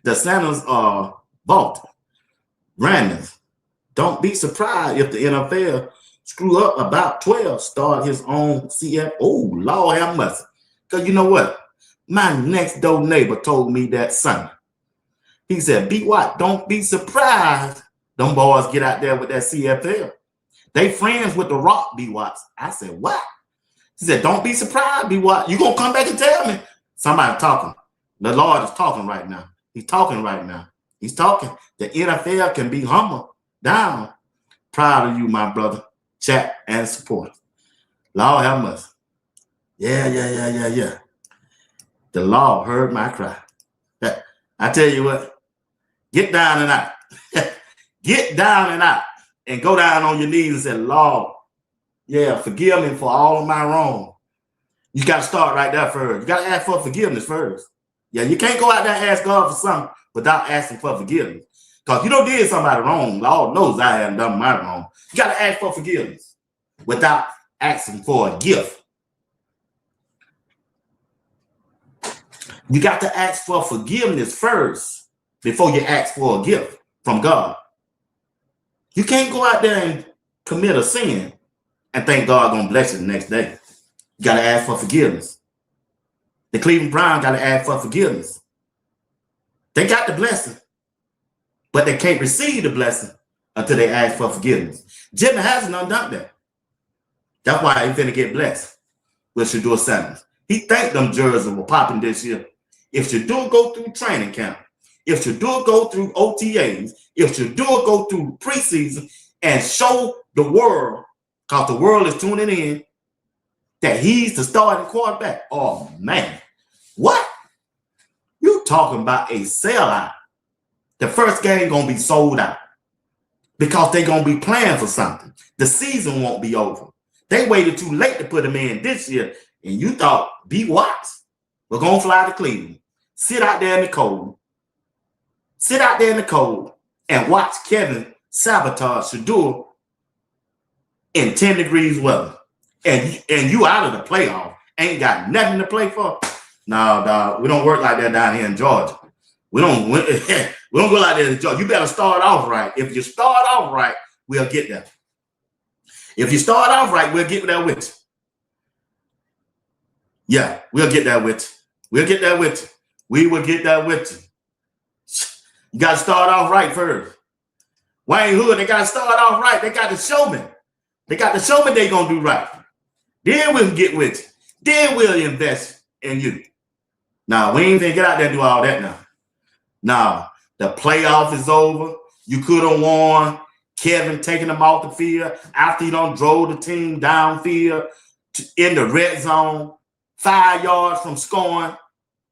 The Sanders are bought. Brandons, don't be surprised if the NFL screw up about 12, start his own CF. Oh, Lord have mercy. Because you know what? My next door neighbor told me that Sunday. He said, B. Watt, don't be surprised them boys get out there with that CFL. They friends with the Rock, B. Watts. I said, what? He said, don't be surprised, B. Watt. You going to come back and tell me Somebody talking. The Lord is talking right now. He's talking right now. He's talking. The NFL can be humble down. Proud of you, my brother. Chat and support. Lord have mercy. Yeah. The Lord heard my cry. I tell you what, get down and out. Get down and out. And go down on your knees and say, Lord, forgive me for all of my wrong. You got to start right there first. You got to ask for forgiveness first. Yeah, you can't go out there and ask God for something without asking for forgiveness. Because you don't did somebody wrong. Lord knows I haven't done my wrong. You got to ask for forgiveness without asking for a gift. You got to ask for forgiveness first before you ask for a gift from God. You can't go out there and commit a sin and think God gonna bless you the next day. You got to ask for forgiveness. The Cleveland Browns got to ask for forgiveness. They got the blessing, but they can't receive the blessing until they ask for forgiveness. Jimmy hasn't done that. That's why he's finna get blessed with Shedeur Sanders. He think them jerseys were popping this year. If Shedeur go through training camp, if Shedeur go through OTAs, if Shedeur go through preseason and show the world, because the world is tuning in, that he's the starting quarterback. Oh, man. What? You talking about a sellout. The first game going to be sold out because they're going to be playing for something. The season won't be over. They waited too late to put him in this year, and you thought, B. Watts, we're going to fly to Cleveland, sit out there in the cold, and watch Kevin sabotage Shedeur in 10 degrees weather. And you out of the playoff, ain't got nothing to play for. No, dog, we don't work like that down here in Georgia. We don't go like that in Georgia. You better start off right. If you start off right, we'll get there. If you start off right, we'll get there with you. Yeah, we'll get there with you. We'll get there with you. We will get there with you. You got to start off right first. Wayne Hood, they got to start off right. They got to show me. They got to show me they going to do right. Then we'll get with you. Then we'll invest in you. Now, we ain't going to get out there and do all that now. Now, the playoff is over. You could have won. Kevin taking them off the field after he done drove the team downfield in the red zone, 5 yards from scoring,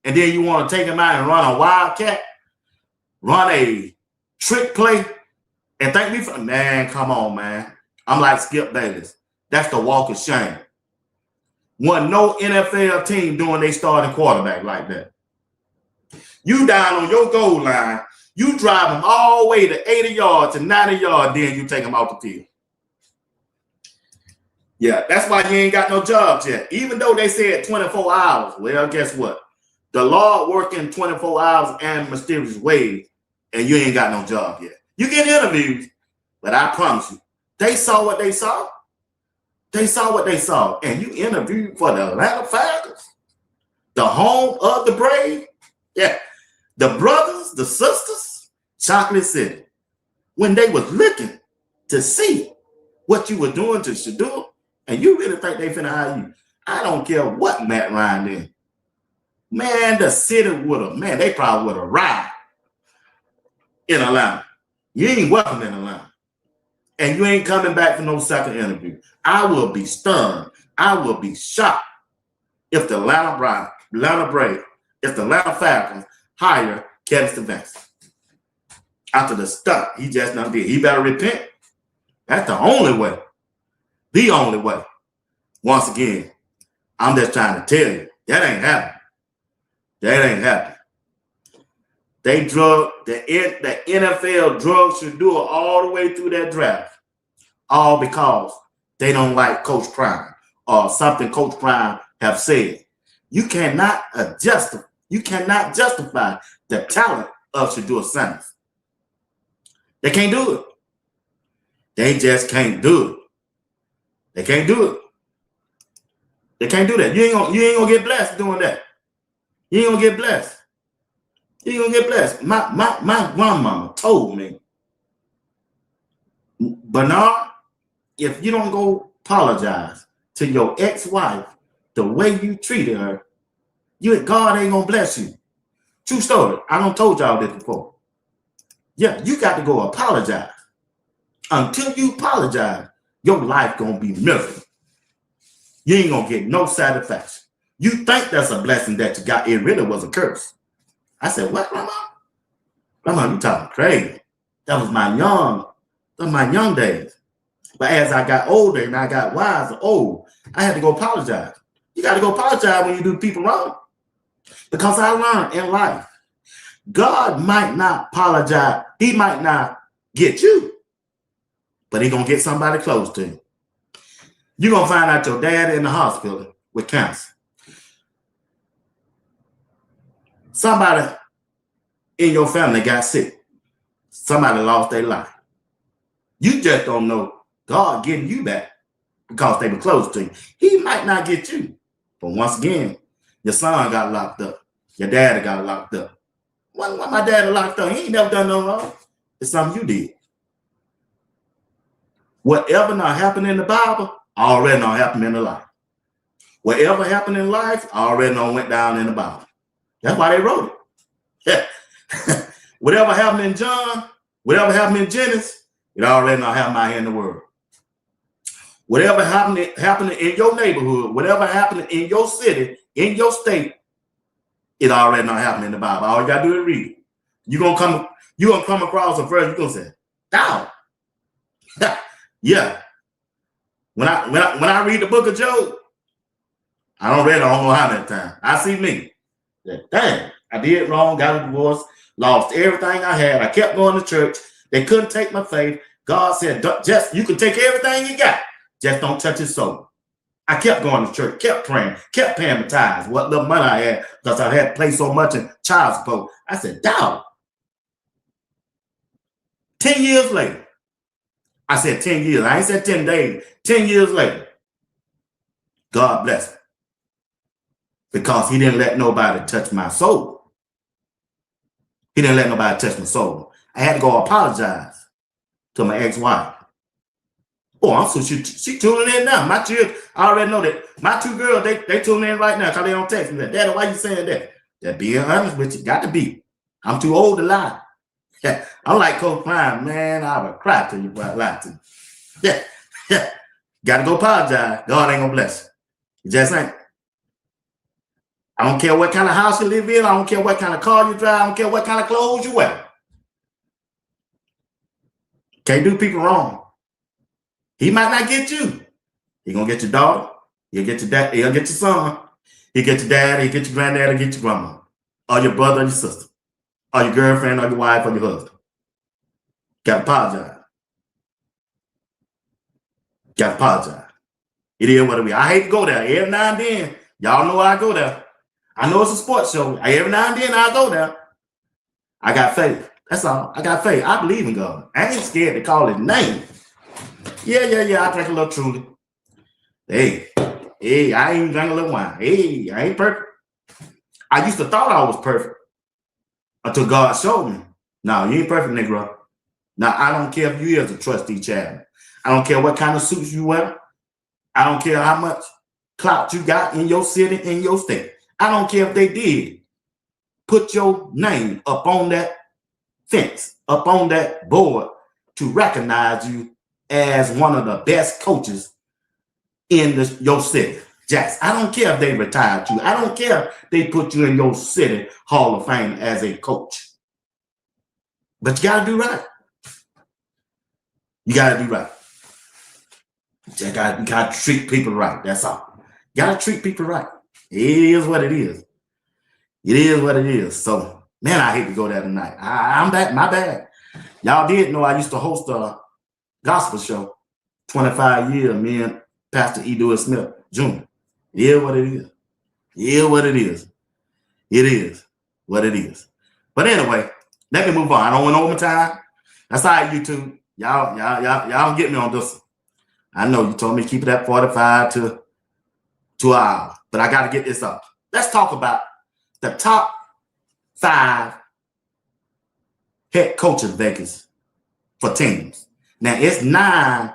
and then you want to take him out and run a wildcat, run a trick play, and think me for, man, come on, man. I'm like Skip Bayless. That's the walk of shame. Wasn't no NFL team doing their starting quarterback like that. You down on your goal line, you drive them all the way to 80 yards to 90 yards, then you take them out the field. Yeah, that's why you ain't got no jobs yet. Even though they said 24 hours. Well, guess what? The Lord working 24 hours and mysterious ways, and you ain't got no job yet. You get interviews, but I promise you, they saw what they saw. They saw what they saw. And you interviewed for the Atlanta Falcons, the home of the Braves. Yeah, the brothers, the sisters, Chocolate City. When they was looking to see what you were doing to Shedeur, and you really think they finna hire you. I don't care what Matt Ryan did. Man, the city would have, man, they probably would have rioted in Atlanta. You ain't welcome in Atlanta. And you ain't coming back for no second interview. I will be stunned. I will be shocked if the Atlanta Braves, if the Atlanta Falcons hire Kevin Stefanski. After the stunt he just done did. He better repent. That's the only way. The only way. Once again, I'm just trying to tell you, that ain't happening. That ain't happening. They drug, the NFL drugged Shedeur all the way through that draft. All because they don't like Coach Prime or something Coach Prime have said. You cannot justify the talent of Shedeur Sanders. They can't do it. They just can't do it. They can't do it. They can't do that. You ain't gonna get blessed doing that. You ain't gonna get blessed. You ain't gonna get blessed. My grandmama told me, Bernard, if you don't go apologize to your ex-wife the way you treated her, God ain't gonna bless you. True story. I done told y'all this before. Yeah, you got to go apologize. Until you apologize, your life gonna be miserable. You ain't gonna get no satisfaction. You think that's a blessing that you got. It really was a curse. I said, what, Grandma? Grandma, you talking crazy. That was my young days. But as I got older and I got wiser, I had to go apologize. You got to go apologize when you do people wrong. Because I learned in life, God might not apologize. He might not get you, but he going to get somebody close to you. You're going to find out your dad in the hospital with cancer. Somebody in your family got sick. Somebody lost their life. You just don't know God getting you back because they were close to you. He might not get you. But once again, your son got locked up. Your dad got locked up. Why my dad locked up? He ain't never done no wrong. It's something you did. Whatever not happened in the Bible, already not happened in the life. Whatever happened in life, already not went down in the Bible. That's why they wrote it. Whatever happened in John, whatever happened in Genesis, it already not happened out here in the world. Whatever happened in your neighborhood, whatever happened in your city, in your state, it already not happened in the Bible. All you gotta do is read it. You're gonna come across a verse, you're gonna say, "Down." Yeah. When I read the book of Job, I don't know how many times. I see me. Dang, I did wrong, got a divorce, lost everything I had. I kept going to church. They couldn't take my faith. God said, just you can take everything you got. Just don't touch his soul. I kept going to church, kept praying, kept paying my tithes, what little money I had, because I had to pay so much in child support. I said, dog. 10 years later, I said 10 years. I ain't said 10 days. 10 years later, God bless me. Because he didn't let nobody touch my soul. He didn't let nobody touch my soul. I had to go apologize to my ex-wife. Oh, so she tuning in now. My children, I already know that. My two girls, they tuning in right now because they don't text me. Daddy, why you saying that? That being honest with you, got to be. I'm too old to lie. I'm like Coach Prime, man. I would cry to you if I lied to you. Got to go apologize. God ain't gonna bless you. You just ain't. I don't care what kind of house you live in. I don't care what kind of car you drive. I don't care what kind of clothes you wear. Can't do people wrong. He might not get you. He gonna get your daughter. He'll get your dad. He'll get your son. He'll get your dad. He'll get your granddad. He'll get your grandma, or your brother, or your sister, or your girlfriend, or your wife, or your husband. Gotta apologize. Gotta apologize. It is what it is. I hate to go there. Every now and then, y'all know I go there. I know it's a sports show. Every now and then I go there. I got faith. That's all. I got faith. I believe in God. I ain't scared to call his name. Yeah. I drink a little Truly. Hey, I ain't drink a little wine. Hey, I ain't perfect. I used to thought I was perfect until God showed me. No, you ain't perfect, Negro. Now, I don't care if you is a trustee chairman. I don't care what kind of suits you wear. I don't care how much clout you got in your city, in your state. I don't care if they did put your name up on that fence, up on that board to recognize you as one of the best coaches in your city. Jackson, I don't care if they retired you. I don't care if they put you in your city Hall of Fame as a coach. But you got to do right. You got to do right. You got to treat people right. That's all. You got to treat people right. It is what it is. It is what it is. So, man, I hate to go there tonight. I'm back. My bad. Y'all did know I used to host a gospel show 25 years, me and Pastor E. Dewey Smith Jr. It is what it is. It is what it is. It is what it is. But anyway, let me move on. I don't want overtime. That's all right, YouTube. Y'all don't get me on this. I know you told me to keep it at 45 to 2 hours, but I got to get this up. Let's talk about the top 5 head coaches vacancies for teams. Now it's 9.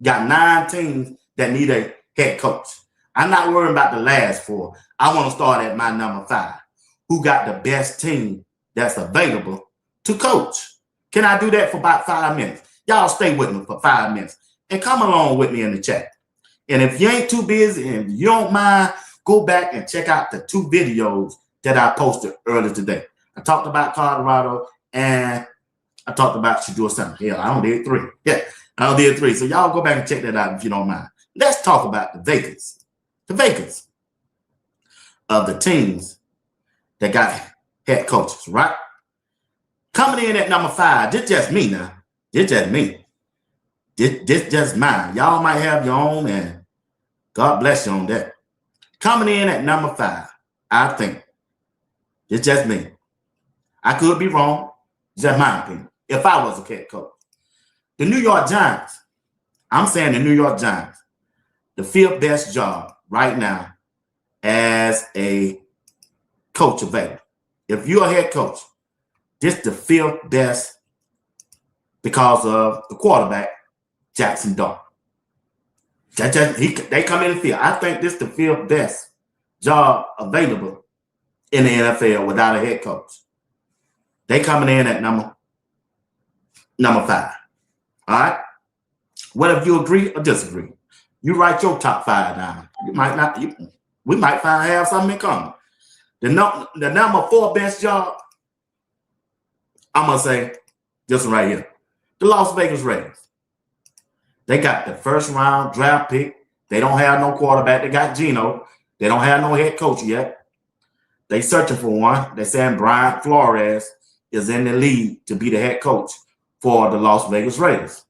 Got 9 teams that need a head coach. I'm not worrying about the last 4. I want to start at my number 5. Who got the best team that's available to coach? Can I do that for about 5 minutes? Y'all stay with me for 5 minutes and come along with me in the chat. And if you ain't too busy and you don't mind, go back and check out the 2 videos that I posted earlier today. I talked about Colorado and I talked about Shedeur Sanders. Hell, I only did 3. Yeah, I only did 3. So y'all go back and check that out if you don't mind. Let's talk about the Vacants. The Vacants of the teams that got head coaches, right? Coming in at number 5, this just me now. This just me. This just mine. Y'all might have your own, and God bless you on that. Coming in at number 5, I think, it's just me. I could be wrong. It's just my opinion. If I was a head coach. The New York Giants. I'm saying the New York Giants. The 5th best job right now as a coach available. If you're a head coach, this the 5th best because of the quarterback, Jackson Dart. They come in the field. I think this the 5th best job available in the NFL without a head coach. They coming in at number 5. All right. What if you agree or disagree? You write your top 5 down. You might not. We might have something in common. The number 4 best job, I'm gonna say this one right here. The Las Vegas Raiders. They got the 1st round draft pick. They don't have no quarterback. They got Geno. They don't have no head coach yet. They searching for one. They're saying Brian Flores is in the league to be the head coach for the Las Vegas Raiders.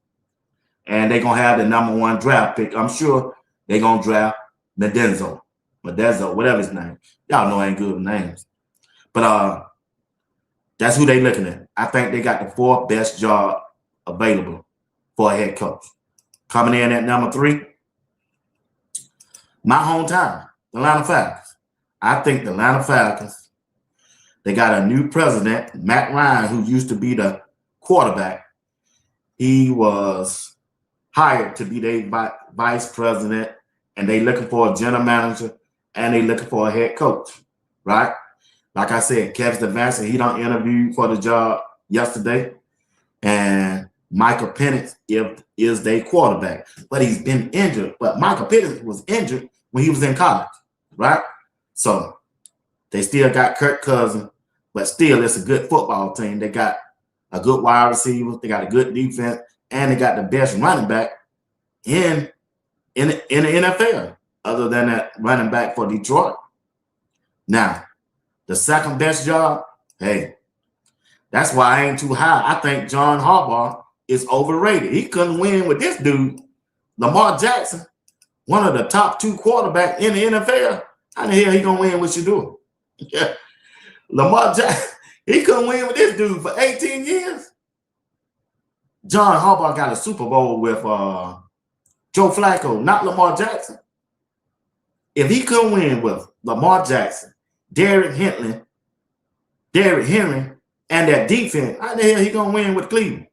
And they're going to have the number 1 draft pick. I'm sure they're going to draft Medenzo, whatever his name. Y'all know I ain't good with names. But that's who they looking at. I think they got the 4th best job available for a head coach. Coming in at number 3, my hometown, the Atlanta Falcons. I think the Atlanta Falcons, they got a new president, Matt Ryan, who used to be the quarterback. He was hired to be their vice president, and they looking for a general manager, and they looking for a head coach, right? Like I said, Kevin Stefanski, he done interviewed for the job yesterday, and Michael Penix is their quarterback, but he's been injured. But Michael Penix was injured when he was in college, right? So they still got Kirk Cousins, but still it's a good football team. They got a good wide receiver, they got a good defense, and they got the best running back in the NFL, other than that running back for Detroit. Now, the 2nd best job, hey, that's why I ain't too high. I think John Harbaugh is overrated. He couldn't win with this dude, Lamar Jackson, one of the top 2 quarterbacks in the NFL. How the hell he gonna win with Shedeur? Yeah. Lamar Jackson, he couldn't win with this dude for 18 years. John Harbaugh got a Super Bowl with Joe Flacco, not Lamar Jackson. If he couldn't win with Lamar Jackson, Derrick Henry, and that defense, how the hell he gonna win with Cleveland?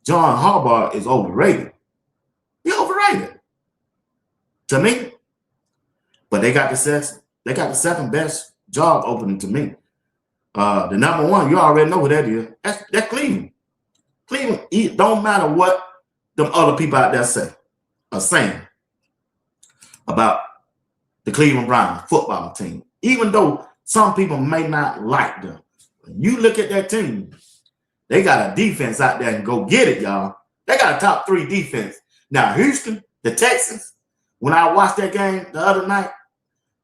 John Harbaugh is overrated. He's overrated to me. But they got the 2nd best job opening to me. The number 1, you already know who that is. That's Cleveland. Cleveland, it don't matter what them other people out there are saying about the Cleveland Browns football team. Even though some people may not like them. When you look at that team, they got a defense out there and go get it, y'all. They got a top 3 defense. Now, Houston, the Texans, when I watched that game the other night,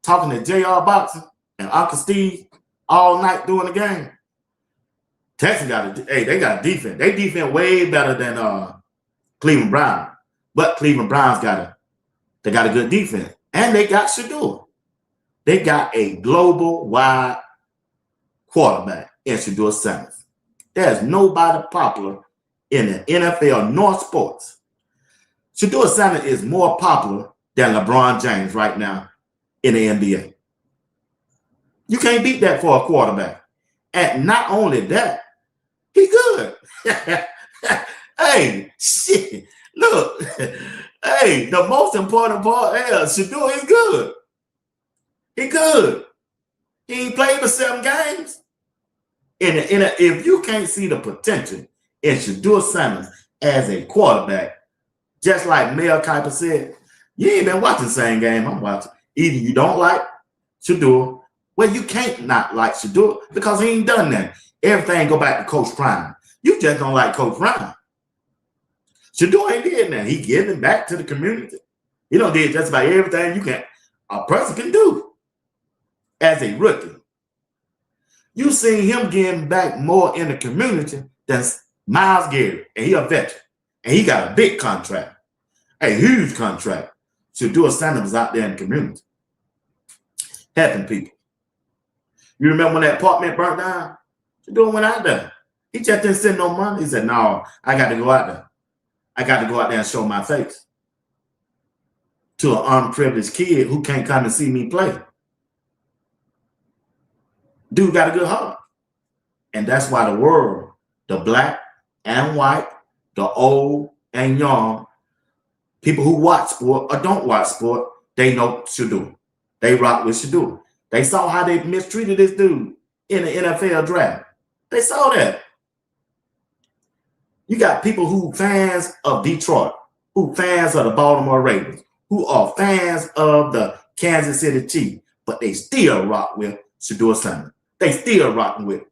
talking to J.R. Boxing and Uncle Steve all night during the game, Texans they got a defense. They defense way better than Cleveland Browns. But Cleveland Browns got a good defense. And they got Shedeur. They got a global-wide quarterback in Shedeur Sanders. There's nobody popular in the NFL nor sports. Shedeur Sanders is more popular than LeBron James right now in the NBA. You can't beat that for a quarterback. And not only that, he good. Hey, shit. Look, Hey, the most important part is Shedeur is good. He good. He ain't played but 7 games. If you can't see the potential in Shedeur Sanders as a quarterback, just like Mel Kiper said, you ain't been watching the same game I'm watching. Either you don't like Shedeur, well, you can't not like Shedeur because he ain't done that. Everything go back to Coach Prime. You just don't like Coach Prime. Shedeur ain't did that. He giving back to the community. He don't did just about everything a person can do as a rookie. You seen him getting back more in the community than Myles Garrett, and he a veteran, and he got a big contract, a huge contract. Shedeur Sanders was out there in the community, helping people. You remember when that apartment burnt down? Shedeur went out there. He just didn't send no money. He said, no, I got to go out there. I got to go out there and show my face to an unprivileged kid who can't come and see me play. Dude got a good heart. And that's why the world, the black and white, the old and young, people who watch sport or don't watch sport, they know Shedeur. They rock with Shedeur. They saw how they mistreated this dude in the NFL draft. They saw that. You got people who fans of Detroit, who fans of the Baltimore Ravens, who are fans of the Kansas City Chiefs, but they still rock with Shedeur Sanders. They still rocking with it.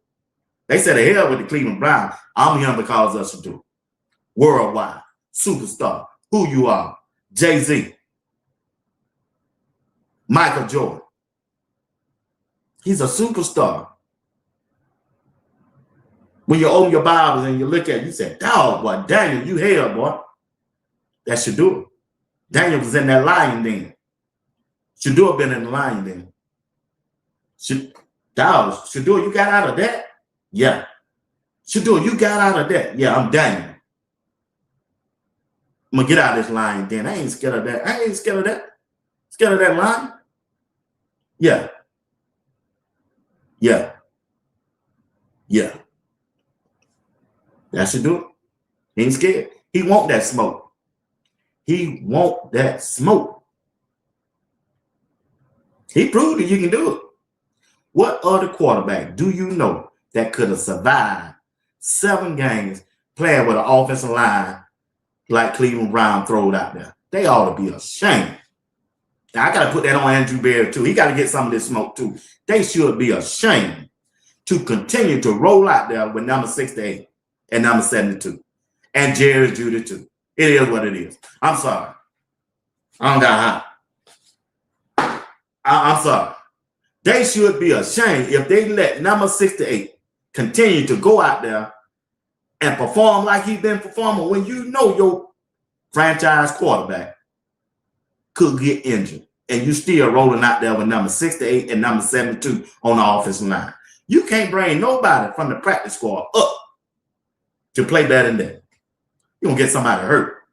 They said, the hell with the Cleveland Browns. I'm here because of Shedeur. Worldwide, superstar, who you are, Jay-Z, Michael Jordan. He's a superstar. When you open your Bibles and you look at it, you say, dog, boy, Daniel, you hell, boy. That's Shedeur. Daniel was in that lion den. Shedeur been in the lion den. Shedeur, you got out of that? Yeah. Shedeur, you got out of that? Yeah, I'm Daniel. I'm gonna get out of this lion den. I ain't scared of that. I ain't scared of that. Scared of that lion? Yeah. Yeah. Yeah. That Shedeur. He ain't scared. He want that smoke. He want that smoke. He proved that you can do it. What other quarterback do you know that could have survived 7 games playing with an offensive line like Cleveland Brown throwed out there? They ought to be ashamed. Now, I got to put that on Andrew Berry, too. He got to get some of this smoke, too. They should be ashamed to continue to roll out there with number 68 and number 72. And Jerry Judy, too. It is what it is. I'm sorry. I don't got hot. I'm sorry. They should be ashamed if they let number 68 continue to go out there and perform like he's been performing when you know your franchise quarterback could get injured and you still rolling out there with number 68 and number 72 on the offensive line. You can't bring nobody from the practice squad up to play better than that. You're going to get somebody hurt.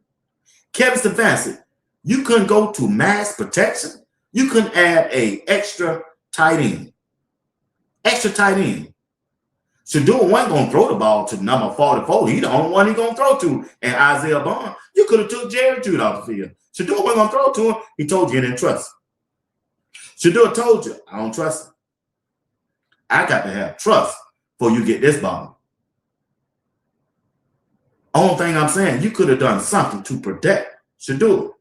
Kevin Stefanski, you couldn't go to mass protection. You couldn't add a extra tight end. Extra tight end. Shedeur wasn't going to throw the ball to number 44. He's the only one he's going to throw to. And Isaiah Bond, you could have took Jerry Judy off the field. Shedeur wasn't going to throw to him. He told you he didn't trust him. Shedeur told you, I don't trust him. I got to have trust before you get this ball. Only thing I'm saying, you could have done something to protect Shedeur.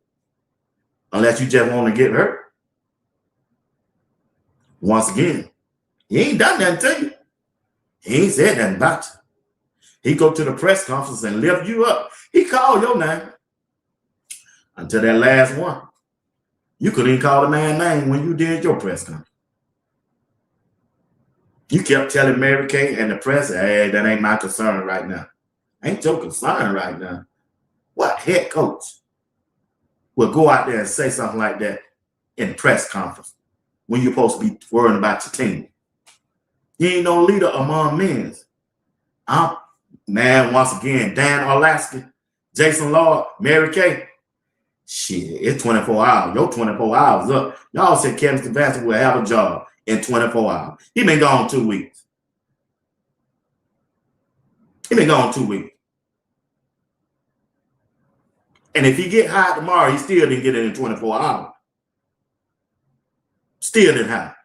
Unless you just want to get hurt. Once again, he ain't done nothing to you. He ain't said nothing about you. He go to the press conference and lift you up. He called your name. Until that last one. You couldn't even call the man's name when you did your press conference. You kept telling Mary Kay and the press, hey, that ain't my concern right now. Ain't your concern right now. What head coach will go out there and say something like that in the press conference when you're supposed to be worrying about your team? You ain't no leader among men. Man, once again, Dan Orlovsky, Jason Lord, Mary Kay. Shit, it's 24 hours. Your 24 hours up. Y'all said Kevin Stefanski will have a job in 24 hours. He been gone 2 weeks. He been gone 2 weeks. And if he get hot tomorrow, he still didn't get it in 24 hours. Still didn't happen.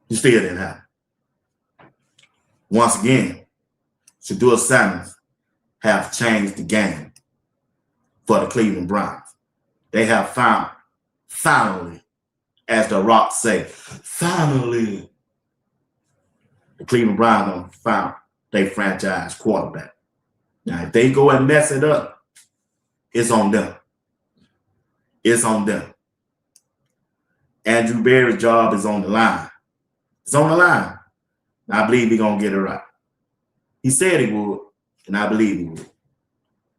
He still didn't happen. Once again, Shedeur Sanders have changed the game for the Cleveland Browns. They have found, finally, as the Rock say, finally, the Cleveland Browns have found their franchise quarterback. Now, if they go and mess it up, it's on them. It's on them. Andrew Berry's job is on the line. It's on the line. And I believe he's going to get it right. He said he would, and I believe he would.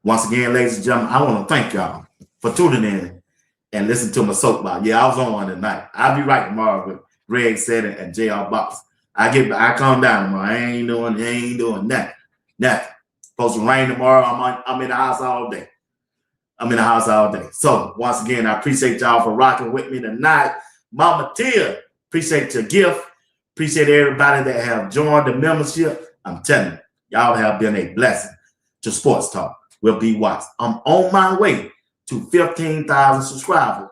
Once again, ladies and gentlemen, I want to thank y'all for tuning in and listening to my soapbox. Yeah, I was on one tonight. I'll be right tomorrow with Greg said it and JR Box. I calm down tomorrow. I ain't doing nothing. Nothing. Supposed to rain tomorrow. I'm in the house all day. I'm in the house all day. So once again, I appreciate y'all for rocking with me tonight. Mama Tia, appreciate your gift. Appreciate everybody that have joined the membership. I'm telling you, y'all have been a blessing to Sports Talk. We'll be watched. I'm on my way to 15,000 subscribers.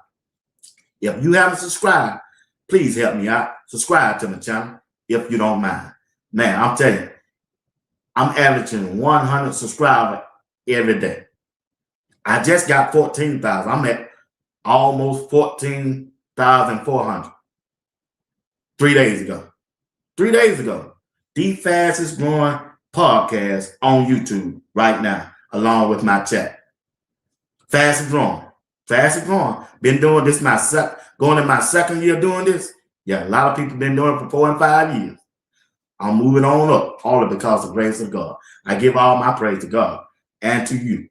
If you haven't subscribed, please help me out. Subscribe to my channel if you don't mind. Man, I'm telling you, I'm averaging 100 subscribers every day. I just got 14,000. I'm at almost 14,400. 3 days ago. 3 days ago. The fastest growing podcast on YouTube right now, along with my chat. Fastest growing. Fastest growing. Been doing this going in my second year doing this. Yeah, a lot of people been doing it for 4 and 5 years. I'm moving on up, all because of the grace of God. I give all my praise to God and to you.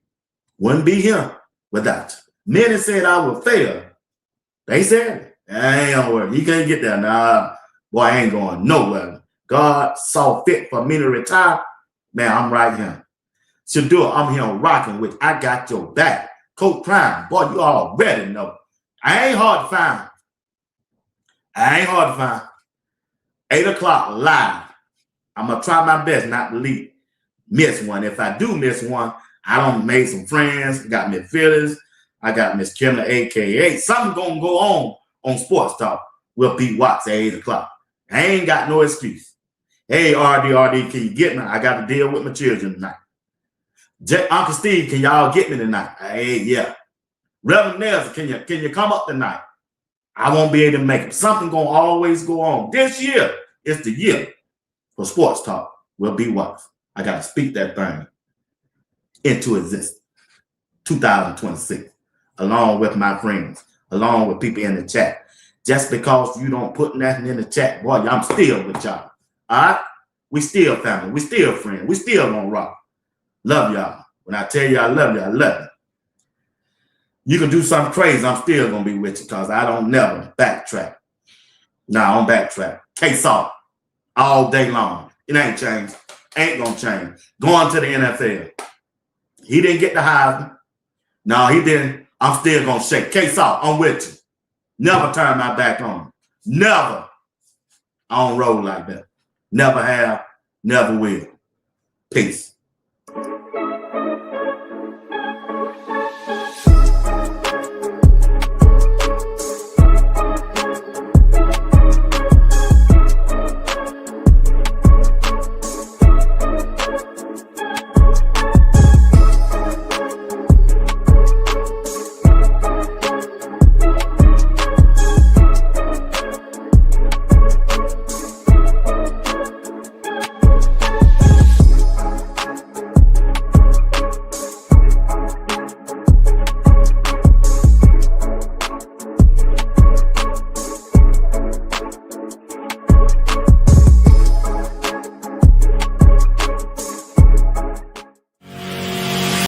Wouldn't be here without you. Many said I would fail. They said it. I ain't gonna worry. You can't get there. Nah, boy, I ain't going nowhere. God saw fit for me to retire. Man, I'm right here. Shedeur, I'm here rocking with I Got Your Back. Coach Prime, boy, you already know. I ain't hard to find. 8 o'clock live. I'm going to try my best not to miss one. If I do miss one, I don't make some friends. Got Miss Phyllis. I got Miss Kimna, a.k.a. Something going to go on Sports Talk. We'll beat Watts at 8 o'clock. I ain't got no excuse. Hey, RD, can you get me? I got to deal with my children tonight. Uncle Steve, can y'all get me tonight? Hey, yeah. Reverend Nelson, can you come up tonight? I won't be able to make it. Something going to always go on. This year is the year for Sports Talk. We'll be Watts. I got to speak that thing into existence. 2026. Along with my friends. Along with people in the chat. Just because you don't put nothing in the chat, boy, I'm still with y'all. All right? We still family. We still friends. We still gonna rock. Love y'all. When I tell you I love you, I love you. You can do something crazy, I'm still gonna be with you because I don't never backtrack. Nah, I don't backtrack. K-Salt all day long. It ain't changed. Ain't gonna change. Going to the NFL. He didn't get the Heisman. No, he didn't. I'm still gonna shake. K-Salt, I'm with you. Never turn my back on him. Never. I don't roll like that. Never have, never will. Peace.